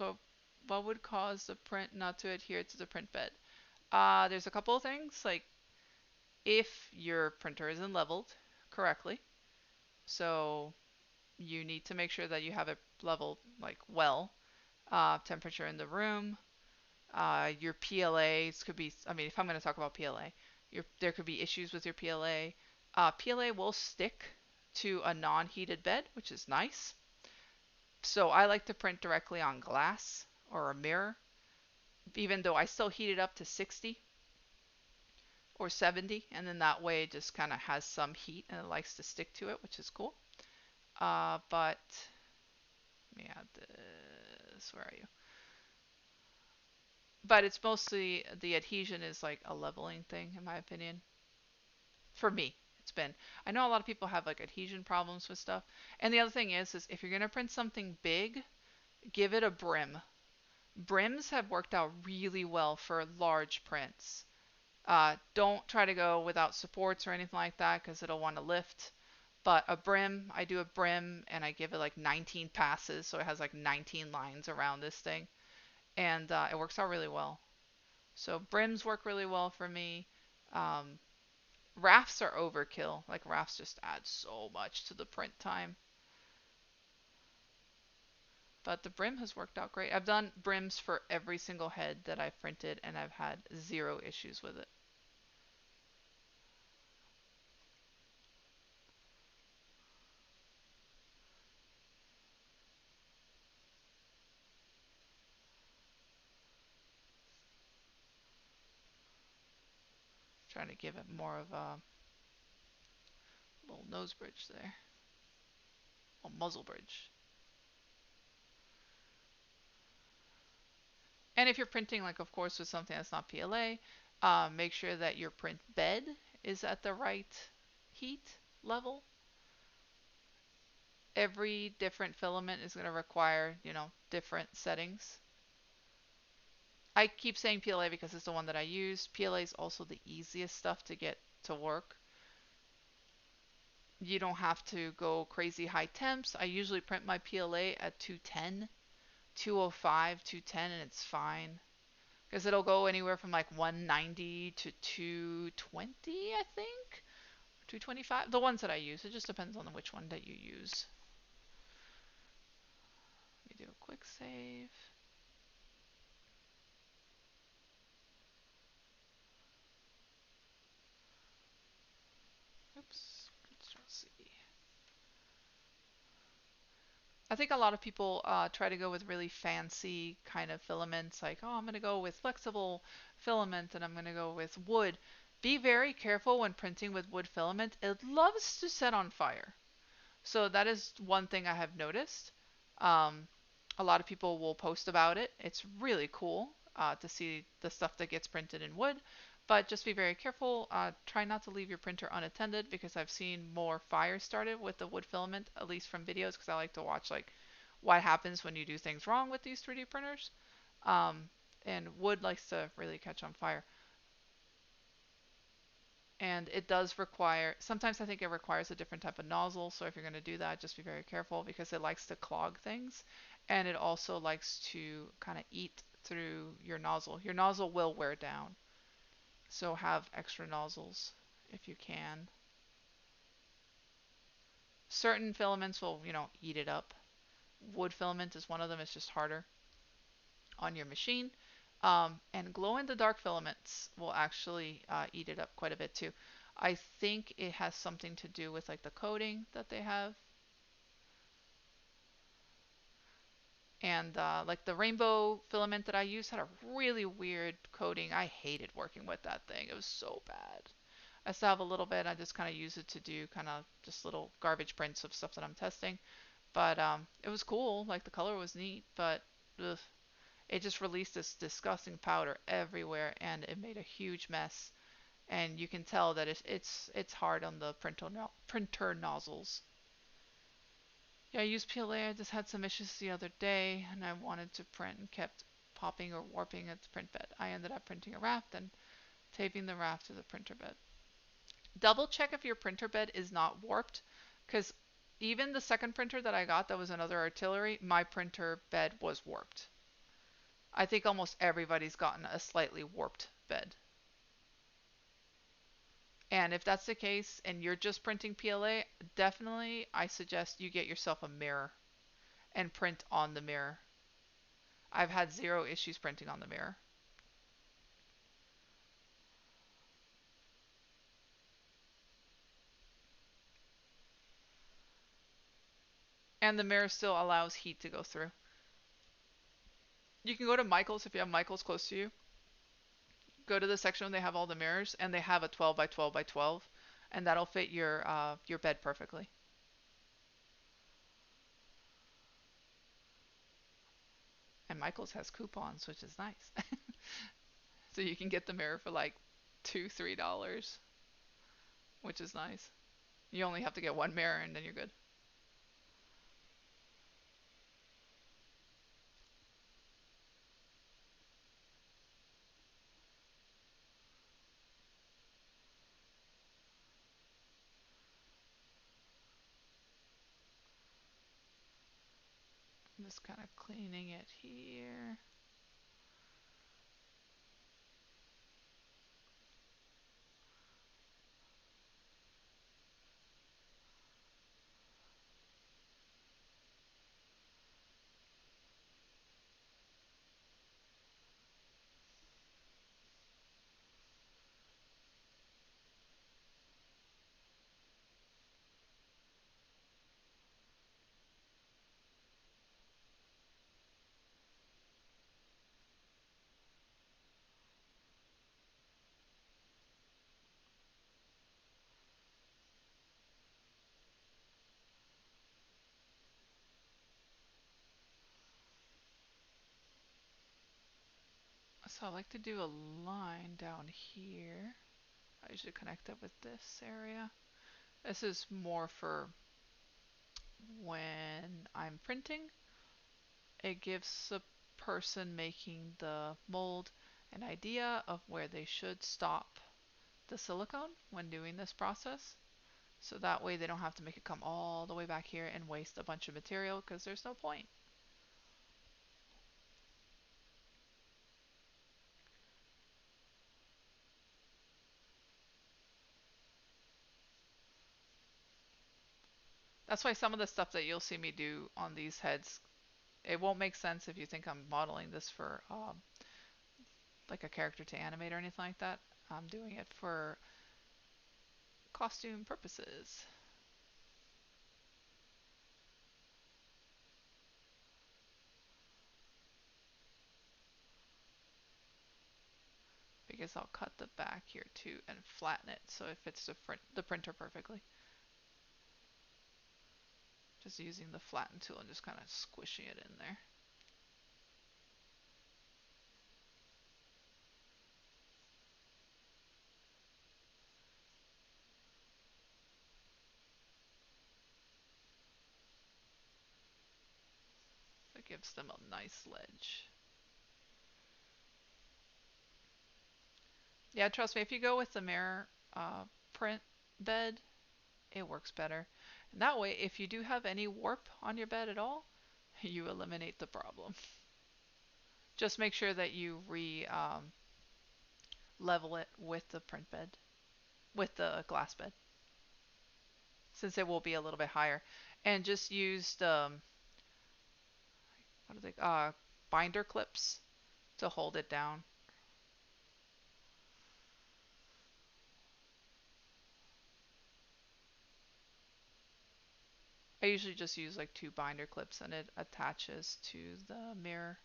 What would cause the print not to adhere to the print bed? There's a couple of things, like if your printer isn't leveled correctly, so you need to make sure that you have it leveled like well. Temperature in the room, your PLAs could be, I mean, if I'm going to talk about PLA, there could be issues with your PLA. PLA will stick to a non-heated bed, which is nice. So I like to print directly on glass or a mirror, even though I still heat it up to 60 or 70, and then that way it just kind of has some heat and it likes to stick to it, which is cool. But let me add this. Where are you? But it's mostly the adhesion is like a leveling thing, in my opinion. For me, it's been. I know a lot of people have like adhesion problems with stuff. And the other thing is if you're gonna print something big, give it a brim. Brims have worked out really well for large prints. Don't try to go without supports or anything like that because it'll want to lift. But a brim, I do a brim and I give it like 19 passes, so it has like 19 lines around this thing, and it works out really well. So brims work really well for me. Um, Rafts are overkill. Like rafts just add so much to the print time. But the brim has worked out great. I've done brims for every single head that I've printed and I've had zero issues with it. Trying to give it more of a little nose bridge there. A muzzle bridge. And if you're printing, like, of course, with something that's not PLA, make sure that your print bed is at the right heat level. Every different filament is going to require, different settings. I keep saying PLA because it's the one that I use. PLA is also the easiest stuff to get to work. You don't have to go crazy high temps. I usually print my PLA at 210, 205, 210, and it's fine. Because it'll go anywhere from like 190 to 220, I think. 225. The ones that I use. It just depends on which one that you use. Let me do a quick save. Oops. Control C. I think a lot of people try to go with really fancy kind of filaments, like, oh, I'm going to go with flexible filament and I'm going to go with wood. Be very careful when printing with wood filament. It loves to set on fire. So that is one thing I have noticed. Um, a lot of people will post about it. It's really cool to see the stuff that gets printed in wood. But just be very careful. Try not to leave your printer unattended because I've seen more fires started with the wood filament, at least from videos, because I like to watch like what happens when you do things wrong with these 3D printers. Um, and wood likes to really catch on fire. And it does require, sometimes I think it requires a different type of nozzle. So if you're going to do that, just be very careful because it likes to clog things. And it also likes to kind of eat through your nozzle. Your nozzle will wear down. So have extra nozzles if you can. Certain filaments will, eat it up. Wood filament is one of them. It's just harder on your machine. And glow in the dark filaments will actually eat it up quite a bit too. I think it has something to do with like the coating that they have. And like the rainbow filament that I used had a really weird coating. I hated working with that thing. It was so bad. I still have a little bit. I just kind of use it to do kind of just little garbage prints of stuff that I'm testing. But it was cool. Like the color was neat, but ugh, it just released this disgusting powder everywhere, and it made a huge mess. And you can tell that it's hard on the printer nozzles. Yeah, I used PLA. I just had some issues the other day, and I wanted to print and kept popping or warping at the print bed. I ended up printing a raft and taping the raft to the printer bed. Double check if your printer bed is not warped, because even the second printer that I got that was another artillery, my printer bed was warped. I think almost everybody's gotten a slightly warped bed. And if that's the case and you're just printing PLA, definitely I suggest you get yourself a mirror and print on the mirror. I've had zero issues printing on the mirror. And the mirror still allows heat to go through. You can go to Michael's if you have Michael's close to you. Go to the section where they have all the mirrors, and they have a 12 by 12 by 12, and that'll fit your bed perfectly. And Michael's has coupons, which is nice. So you can get the mirror for like $2, $3, which is nice. You only have to get one mirror, and then you're good. I'm just kind of cleaning it here. So I like to do a line down here. I usually connect it with this area. This is more for when I'm printing. It gives the person making the mold an idea of where they should stop the silicone when doing this process. So that way they don't have to make it come all the way back here and waste a bunch of material because there's no point. That's why some of the stuff that you'll see me do on these heads, it won't make sense if you think I'm modeling this for like a character to animate or anything like that. I'm doing it for costume purposes. Because I'll cut the back here too and flatten it so it fits the printer perfectly. Just using the flatten tool and just kind of squishing it in there. So it gives them a nice ledge. Yeah, trust me, if you go with the mirror print bed, it works better. And that way, if you do have any warp on your bed at all, you eliminate the problem. Just make sure that you level it with the print bed, with the glass bed, since it will be a little bit higher. And just use the, what are they, binder clips to hold it down. I usually just use like two binder clips and it attaches to the mirror.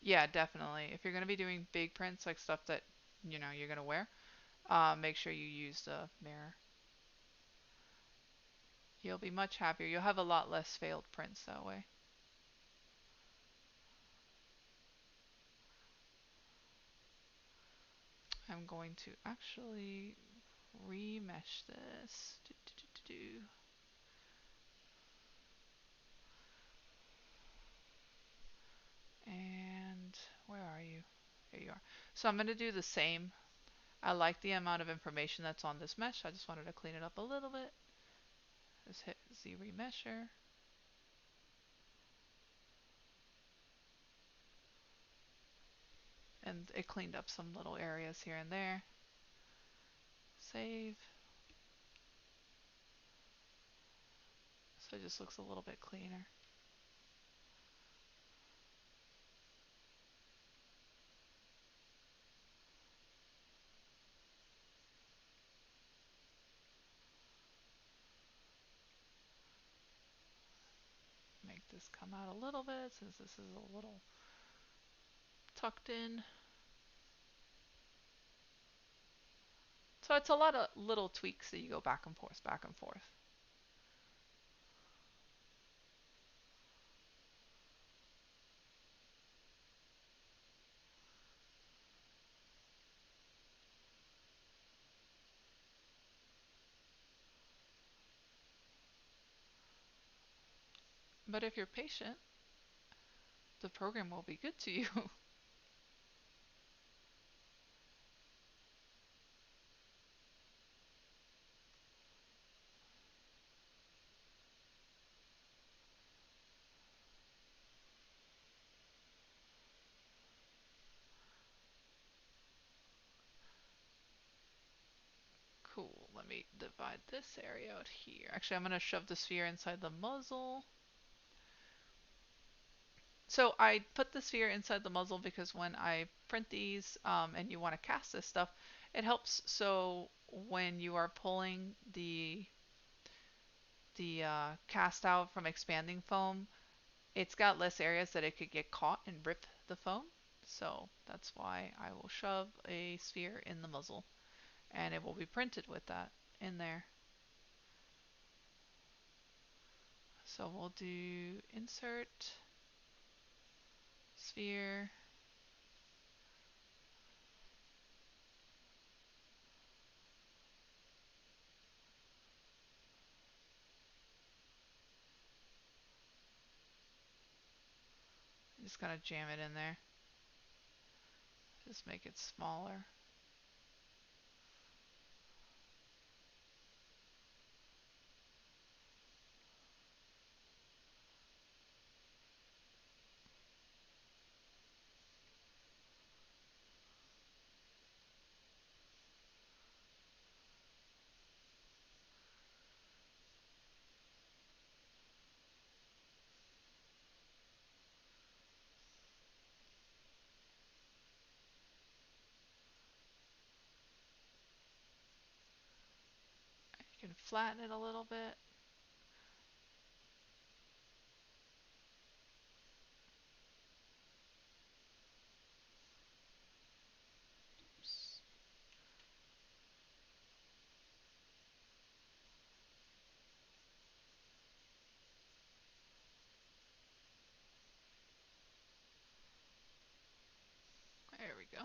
Yeah, definitely. If you're going to be doing big prints, like stuff that you're going to wear, make sure you use the mirror. You'll be much happier. You'll have a lot less failed prints that way. I'm going to actually remesh this. And where are you? Here you are. So I'm going to do the same. I like the amount of information that's on this mesh. I just wanted to clean it up a little bit. Just hit Z remesher. And it cleaned up some little areas here and there. Save. So it just looks a little bit cleaner. Make this come out a little bit since this is a little tucked in. So it's a lot of little tweaks that you go back and forth, back and forth. But if you're patient, the program will be good to you. Cool. Let me divide this area out here. Actually, I'm going to shove the sphere inside the muzzle. So I put the sphere inside the muzzle because when I print these and you want to cast this stuff, it helps. So when you are pulling the cast out from expanding foam, it's got less areas that it could get caught and rip the foam. So that's why I will shove a sphere in the muzzle, and it will be printed with that in there. So we'll do insert, sphere, just gonna jam it in there. Just make it smaller. You can flatten it a little bit. Oops. There we go.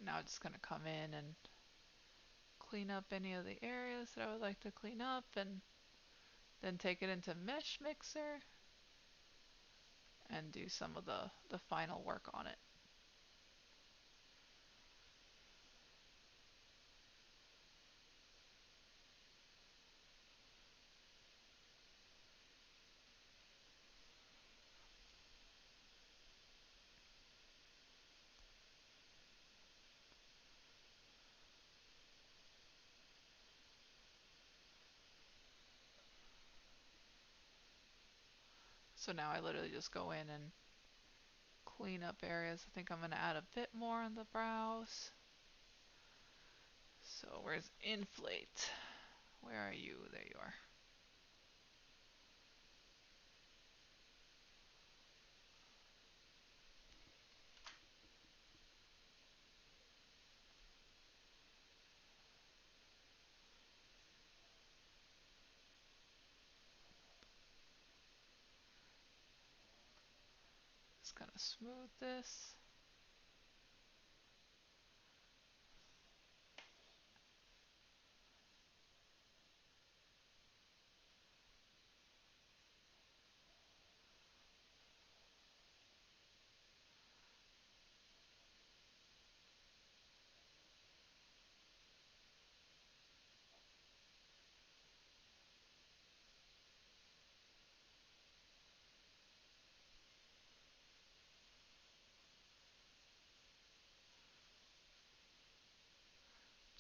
Now it's just gonna come in and clean up any of the areas that I would like to clean up, and then take it into Mesh Mixer and do some of the final work on it. So now I literally just go in and clean up areas. I think I'm going to add a bit more on the brows. So where's inflate? Where are you? There you are. Just gonna smooth this.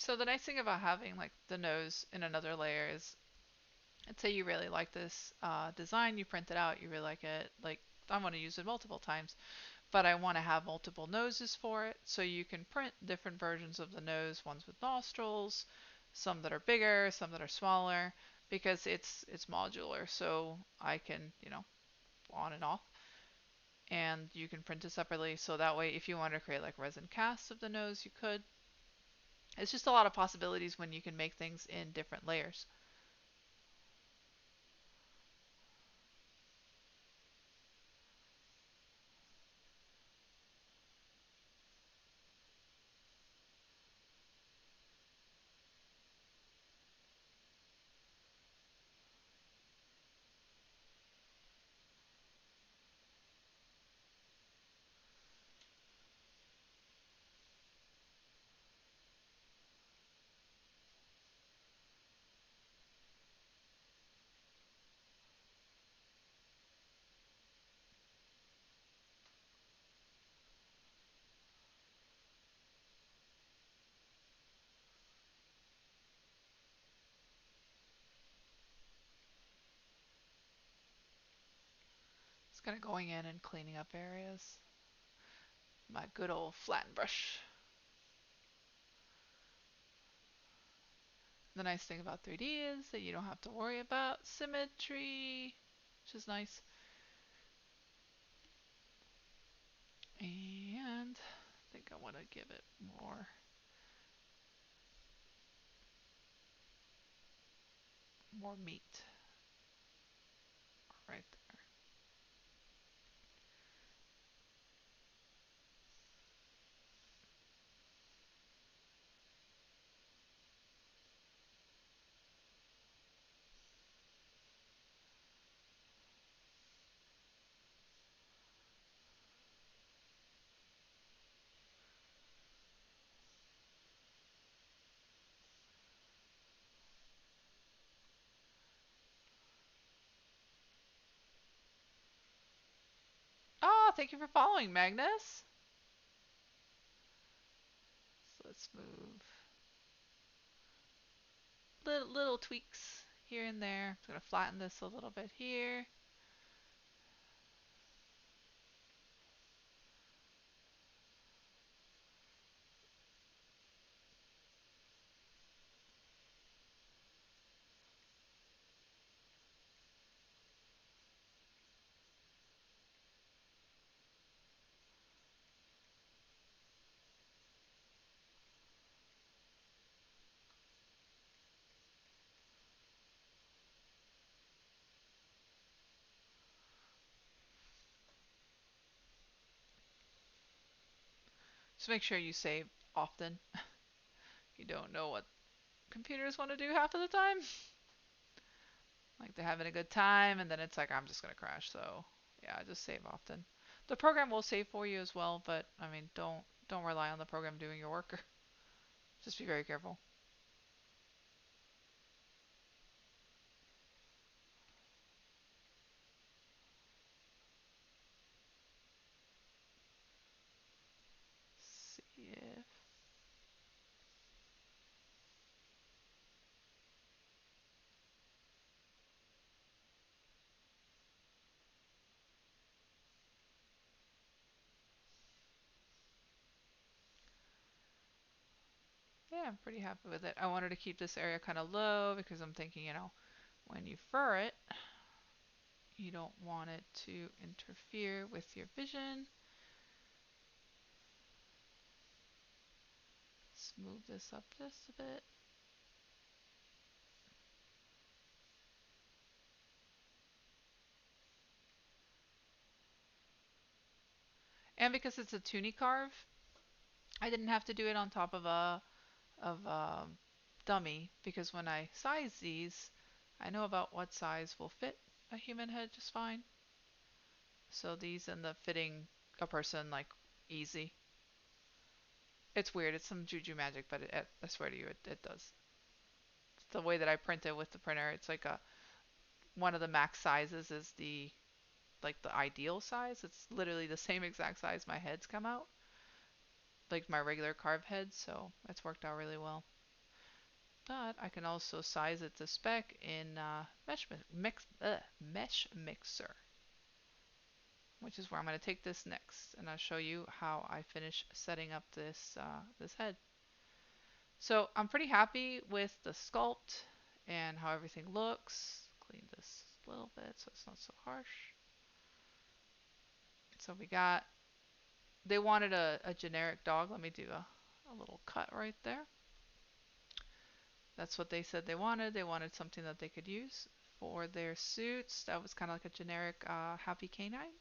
So the nice thing about having like the nose in another layer is, let's say you really like this design, you print it out, you really like it, like I want to use it multiple times, but I want to have multiple noses for it. So you can print different versions of the nose, ones with nostrils, some that are bigger, some that are smaller, because it's modular. So I can, on and off, and you can print it separately. So that way, if you want to create like resin casts of the nose, you could. It's just a lot of possibilities when you can make things in different layers. Just kind of going in and cleaning up areas. My good old flat brush. The nice thing about 3D is that you don't have to worry about symmetry, which is nice. And I think I want to give it more meat right there. Oh, thank you for following, Magnus. So let's move little tweaks here and there. I'm going to flatten this a little bit here. Just make sure you save often. You don't know what computers want to do half of the time. Like they're having a good time and then it's like, I'm just going to crash. So yeah, just save often. The program will save for you as well, but I mean, don't rely on the program doing your work. Just be very careful. See if yeah, I'm pretty happy with it. I wanted to keep this area kind of low because I'm thinking, when you fur it, you don't want it to interfere with your vision. Let's move this up just a bit. And because it's a toonie carve, I didn't have to do it on top of a dummy because when I size these, I know about what size will fit a human head just fine. So these end up fitting a person like easy. It's weird. It's some juju magic, but I swear to you, it does. It's the way that I print it with the printer. It's like one of the max sizes is the ideal size. It's literally the same exact size my heads come out, like my regular carve heads. So it's worked out really well. But I can also size it to spec in Mesh Mixer, which is where I'm going to take this next, and I'll show you how I finish setting up this head. So I'm pretty happy with the sculpt and how everything looks. Clean this a little bit so it's not so harsh. So they wanted a generic dog. Let me do a little cut right there. That's what they said they wanted. They wanted something that they could use for their suits. That was kind of like a generic happy canine.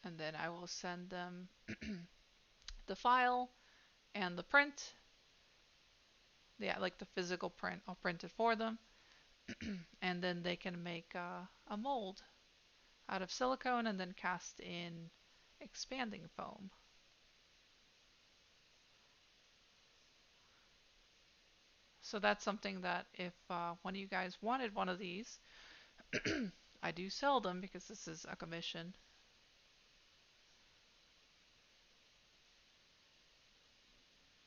And then I will send them the file and the print. Yeah, like the physical print. I'll print it for them. And then they can make a mold out of silicone and then cast in expanding foam. So that's something that if one of you guys wanted one of these, I do sell them because this is a commission.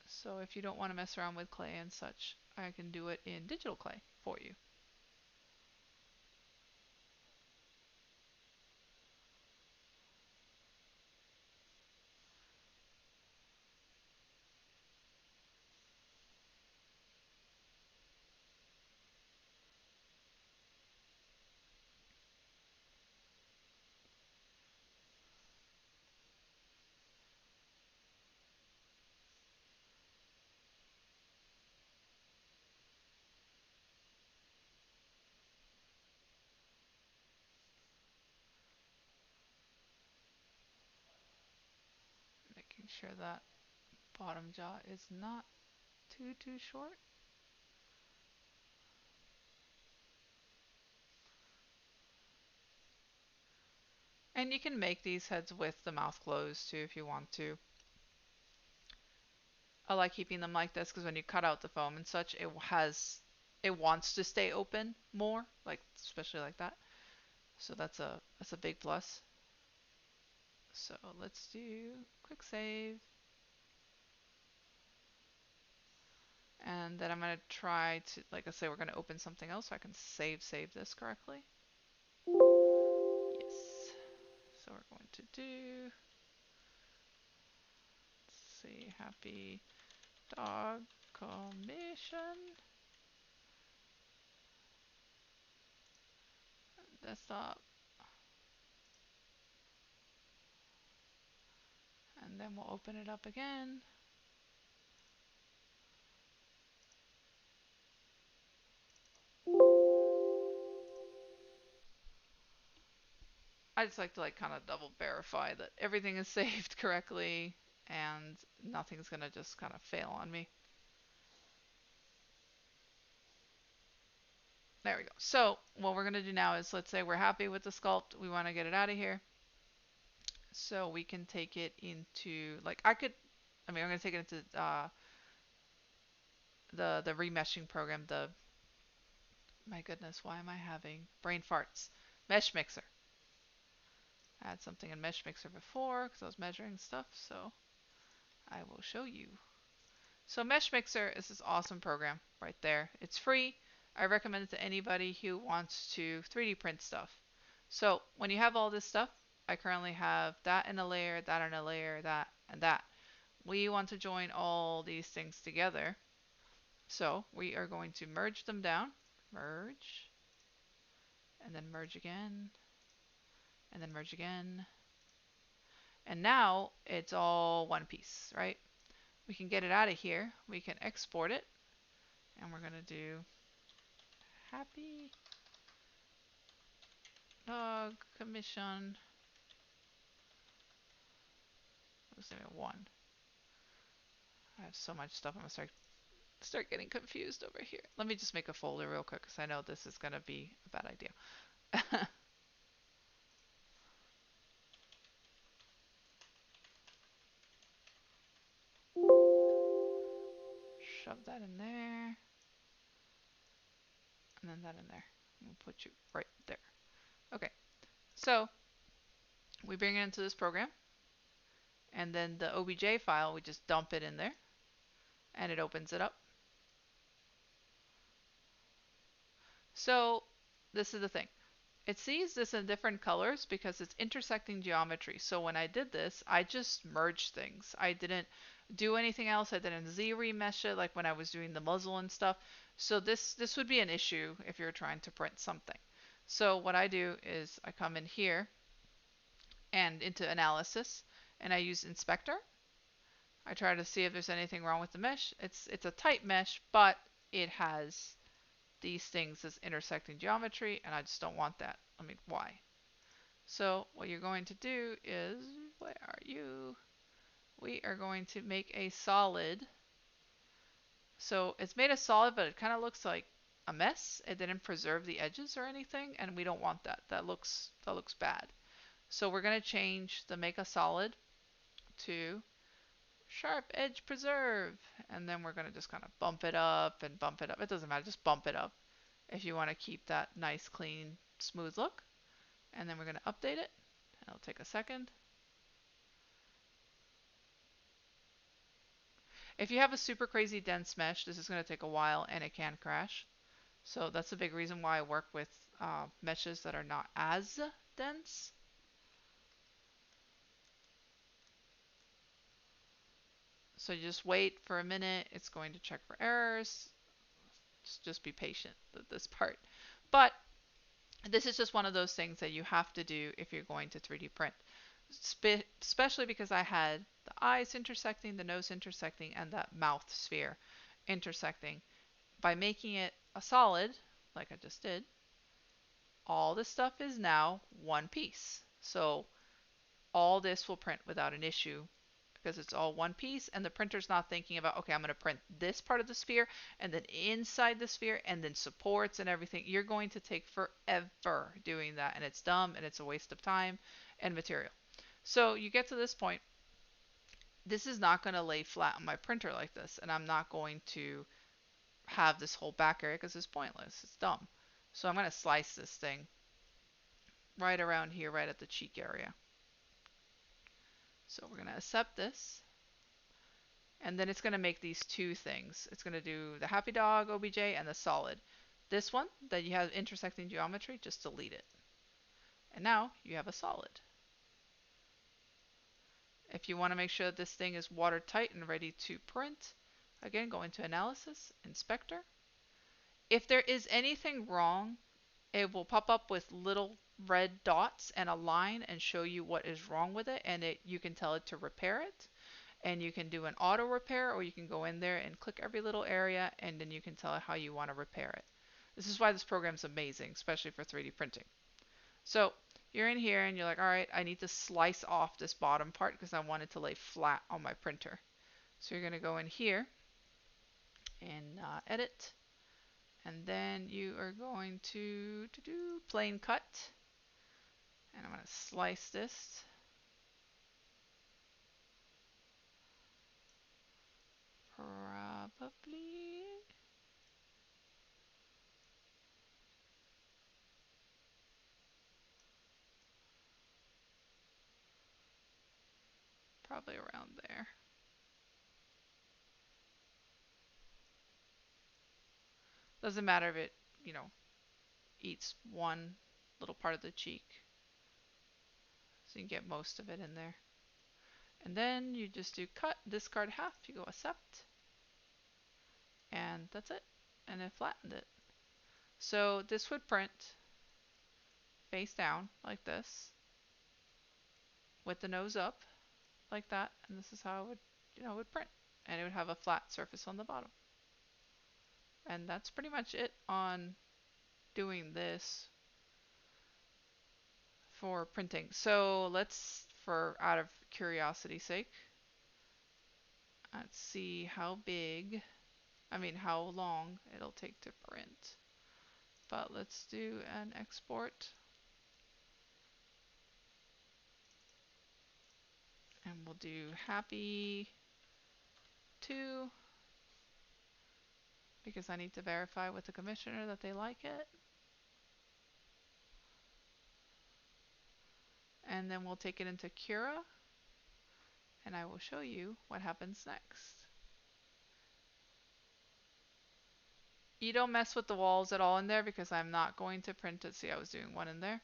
So if you don't want to mess around with clay and such, I can do it in digital clay for you. Making sure that bottom jaw is not too short. And you can make these heads with the mouth closed too if you want to. I like keeping them like this because when you cut out the foam and such, it wants to stay open more, like especially like that. So that's a big plus. So let's do quick save. And then I'm going to try to, like I say, we're going to open something else so I can save this correctly. Yes. So we're going to do, let's see, happy dog commission. Desktop. And then we'll open it up again. I just like to kind of double verify that everything is saved correctly and nothing's gonna just kind of fail on me. There we go. So what we're gonna do now is, let's say we're happy with the sculpt, we want to get it out of here. So we can take it into, like, I'm gonna take it into the remeshing program. My goodness, why am I having brain farts? Mesh Mixer. I had something in Mesh Mixer before because I was measuring stuff, so I will show you. So Mesh Mixer is this awesome program right there. It's free. I recommend it to anybody who wants to 3D print stuff. So when you have all this stuff, I currently have that in a layer, that in a layer, that and that. We want to join all these things together. So we are going to merge them down. Merge. And then merge again. And then merge again. And now it's all one piece, right? We can get it out of here. We can export it. And we're going to do happy dog commission. Let's do one. I have so much stuff. I'm going to start getting confused over here. Let me just make a folder real quick because I know this is going to be a bad idea. Shove that in there, and then that in there. We'll put you right there. Okay, so we bring it into this program, and then the OBJ file, we just dump it in there, and it opens it up. So this is the thing. It sees this in different colors because it's intersecting geometry. So when I did this, I just merged things. I didn't do anything else. I didn't Z-remesh it like when I was doing the muzzle and stuff. So this would be an issue if you're trying to print something. So what I do is I come in here and into analysis, and I use inspector. I try to see if there's anything wrong with the mesh. It's a tight mesh, but it has these things as intersecting geometry, and I just don't want that. I mean, why? So what you're going to do is, where are you? We are going to make a solid. So it's made a solid, but it kind of looks like a mess. It didn't preserve the edges or anything, and we don't want that. That looks bad. So we're going to change the make a solid to sharp edge preserve, and then we're going to just kind of bump it up and bump it up. It doesn't matter, just bump it up if you want to keep that nice, clean, smooth look. And then we're going to update it. It'll take a second. If you have a super crazy dense mesh, this is going to take a while and it can crash. So that's a big reason why I work with meshes that are not as dense. So you just wait for a minute. It's going to check for errors. Just be patient with this part. But this is just one of those things that you have to do if you're going to 3D print. Especially because I had the eyes intersecting, the nose intersecting, and that mouth sphere intersecting. By making it a solid, like I just did, all this stuff is now one piece. So all this will print without an issue because it's all one piece, and the printer's not thinking about, okay, I'm going to print this part of the sphere and then inside the sphere and then supports and everything. You're going to take forever doing that, and it's dumb and it's a waste of time and material. So you get to this point. This is not going to lay flat on my printer like this, and I'm not going to have this whole back area because it's pointless. It's dumb. So I'm going to slice this thing right around here, right at the cheek area. So we're going to accept this. And then it's going to make these two things. It's going to do the happy dog OBJ and the solid. This one that you have intersecting geometry, just delete it. And now you have a solid. If you want to make sure that this thing is watertight and ready to print, again, go into Analysis, Inspector. If there is anything wrong, it will pop up with little red dots and a line and show you what is wrong with it, and you can tell it to repair it. And you can do an auto repair, or you can go in there and click every little area, and then you can tell it how you want to repair it. This is why this program is amazing, especially for 3D printing. So you're in here and you're like, all right, I need to slice off this bottom part because I want it to lay flat on my printer. So you're going to go in here and edit, and then you are going to do plain cut, and I'm going to slice this. Probably around there. Doesn't matter if it, you know, eats one little part of the cheek. So you can get most of it in there. And then you just do cut, discard half, you go accept, and that's it. And it flattened it. So this would print face down like this, with the nose up like that, and this is how it would, would print. And it would have a flat surface on the bottom. And that's pretty much it on doing this for printing. So let's, for out of curiosity's sake, let's see how long it'll take to print. But let's do an export And we'll do happy 2 because I need to verify with the commissioner that they like it. And then we'll take it into Cura, and I will show you what happens next. You don't mess with the walls at all in there because I'm not going to print it. See, I was doing one in there.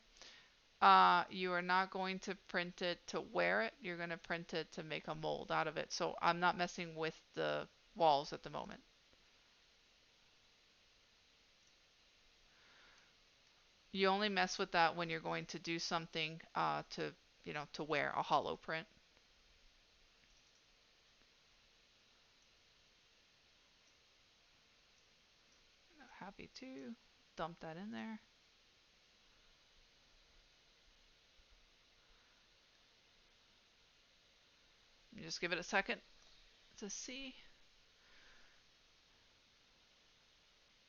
You are not going to print it to wear it. You're going to print it to make a mold out of it. So I'm not messing with the walls at the moment. You only mess with that when you're going to do something to wear a hollow print. Happy to dump that in there. Just give it a second to see.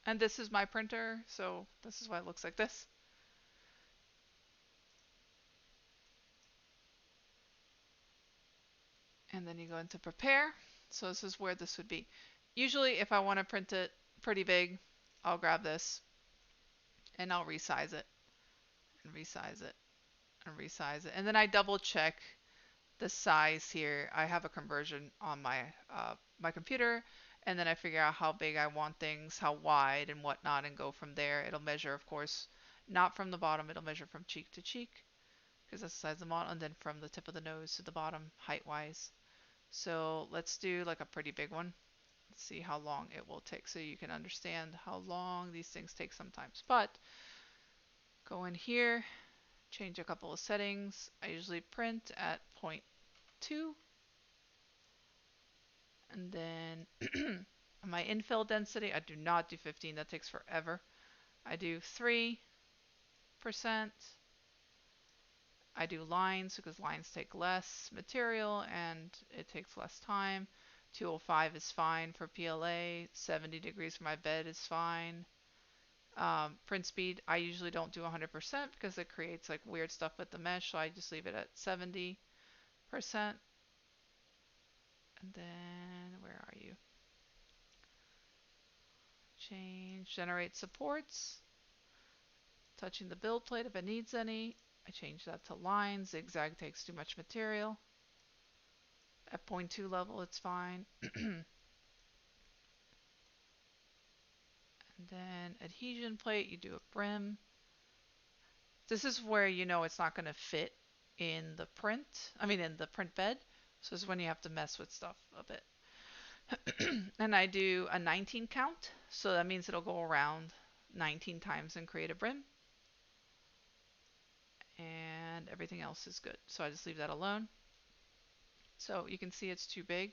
And this is my printer, so this is why it looks like this. And then you go into prepare. So this is where this would be. Usually if I want to print it pretty big, I'll grab this and I'll resize it and resize it and resize it. And then I double check the size here. I have a conversion on my computer, and then I figure out how big I want things, how wide and whatnot, and go from there. It'll measure, of course, not from the bottom. It'll measure from cheek to cheek because that's the size of the model, and then from the tip of the nose to the bottom height-wise. So let's do like a pretty big one. Let's see how long it will take so you can understand how long these things take sometimes. But go in here, change a couple of settings. I usually print at 0.2. And then my infill density, I do not do 15. That takes forever. I do 3%. I do lines because lines take less material and it takes less time. 205 is fine for PLA. 70 degrees for my bed is fine. Print speed, I usually don't do 100% because it creates like weird stuff with the mesh, so I just leave it at 70%. And then, where are you? Change, generate supports. Touching the build plate if it needs any. I change that to lines. Zigzag takes too much material. At 0.2 level, it's fine. And then adhesion plate, you do a brim. This is where you know it's not going to fit in the print. I mean, in the print bed. So this is when you have to mess with stuff a bit. And I do a 19 count. So that means it'll go around 19 times and create a brim. And everything else is good. So I just leave that alone. So you can see it's too big.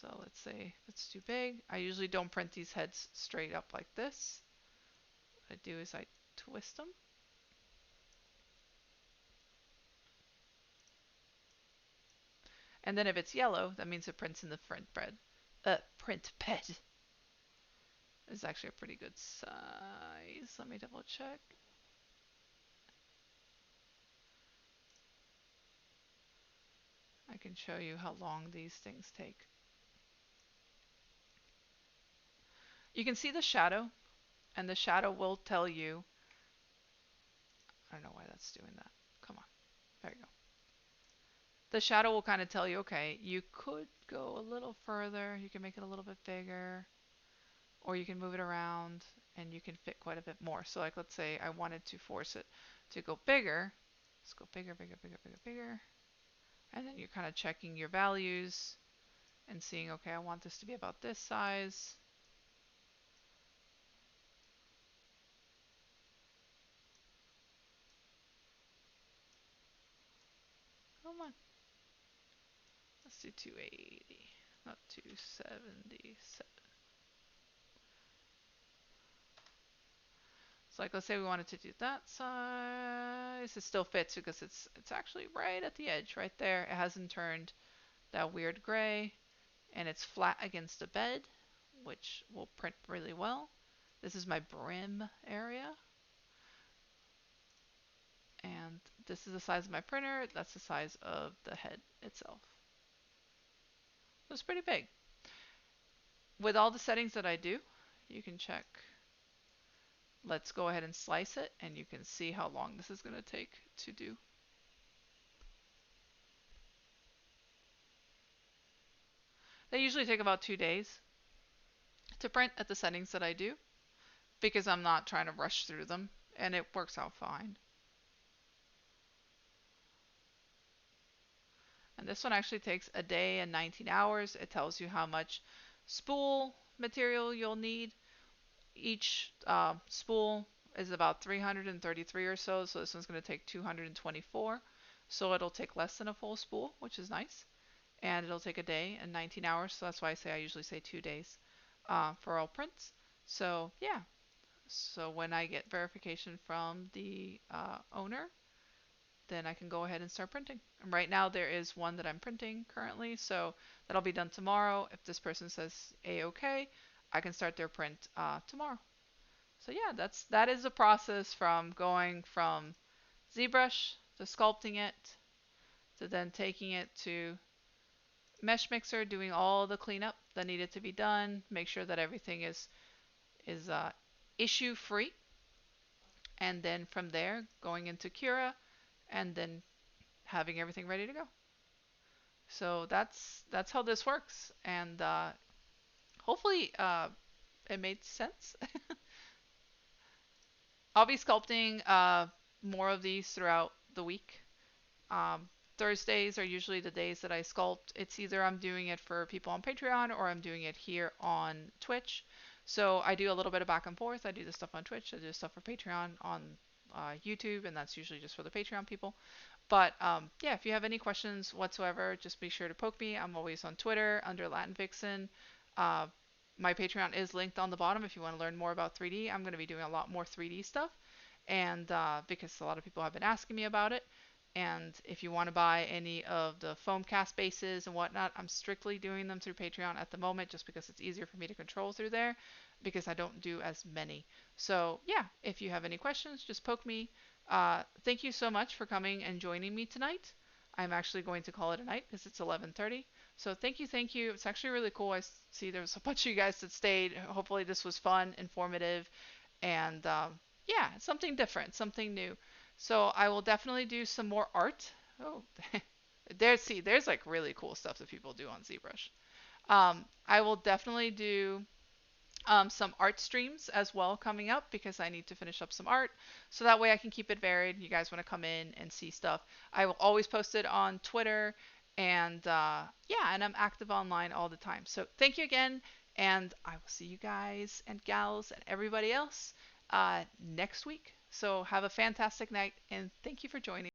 So let's say if it's too big. I usually don't print these heads straight up like this. What I do is I twist them. And then if it's yellow, that means it prints in the print bed. Print bed is actually a pretty good size. Let me double check. I can show you how long these things take. You can see the shadow, and the shadow will tell you. I don't know why that's doing that. Come on. There you go. The shadow will kind of tell you, okay, you could go a little further. You can make it a little bit bigger, or you can move it around and you can fit quite a bit more. So like, let's say I wanted to force it to go bigger. Let's go bigger, bigger, bigger, bigger, bigger. And then you're kind of checking your values and seeing, okay, I want this to be about this size. Come on. Let's do 280, not 277. So like, let's say we wanted to do that size. It still fits because it's actually right at the edge, right there. It hasn't turned that weird gray, and it's flat against the bed, which will print really well. This is my brim area. And this is the size of my printer. That's the size of the head itself. So it's pretty big. With all the settings that I do, you can check. Let's go ahead and slice it, and you can see how long this is going to take to do. They usually take about 2 days to print at the settings that I do because I'm not trying to rush through them, and it works out fine. And this one actually takes a day and 19 hours. It tells you how much spool material you'll need. Each spool is about 333 or so, so this one's going to take 224. So it'll take less than a full spool, which is nice. And it'll take a day and 19 hours, so that's why I usually say 2 days for all prints. So yeah, so when I get verification from the owner, then I can go ahead and start printing. And right now there is one that I'm printing currently, so that'll be done tomorrow. If this person says A-OK, I can start their print tomorrow. So yeah, that is the process from going from ZBrush to sculpting it to then taking it to Mesh Mixer, doing all the cleanup that needed to be done, make sure that everything is issue free, and then from there going into Cura, and then having everything ready to go. So that's how this works, and hopefully it made sense. I'll be sculpting more of these throughout the week. Um, Thursdays are usually the days that I sculpt. It's either I'm doing it for people on Patreon or I'm doing it here on Twitch. So I do a little bit of back and forth. I do the stuff on Twitch. I do stuff for Patreon on YouTube, and that's usually just for the Patreon people. But yeah, if you have any questions whatsoever, just be sure to poke me. I'm always on Twitter under Latin Vixen. Uh, my Patreon is linked on the bottom if you want to learn more about 3D. I'm going to be doing a lot more 3D stuff, and because a lot of people have been asking me about it. And if you want to buy any of the foam cast bases and whatnot, I'm strictly doing them through Patreon at the moment just because it's easier for me to control through there because I don't do as many. So yeah, if you have any questions, just poke me. Thank you so much for coming and joining me tonight. I'm actually going to call it a night because it's 11:30. So thank you, thank you. It's actually really cool. I see there was a bunch of you guys that stayed. Hopefully this was fun, informative, and yeah, something different, something new. So I will definitely do some more art. Oh, there's like really cool stuff that people do on ZBrush. I will definitely do some art streams as well coming up because I need to finish up some art. So that way I can keep it varied. You guys want to come in and see stuff. I will always post it on Twitter. And yeah, and I'm active online all the time. So thank you again. And I will see you guys and gals and everybody else next week. So have a fantastic night. And thank you for joining.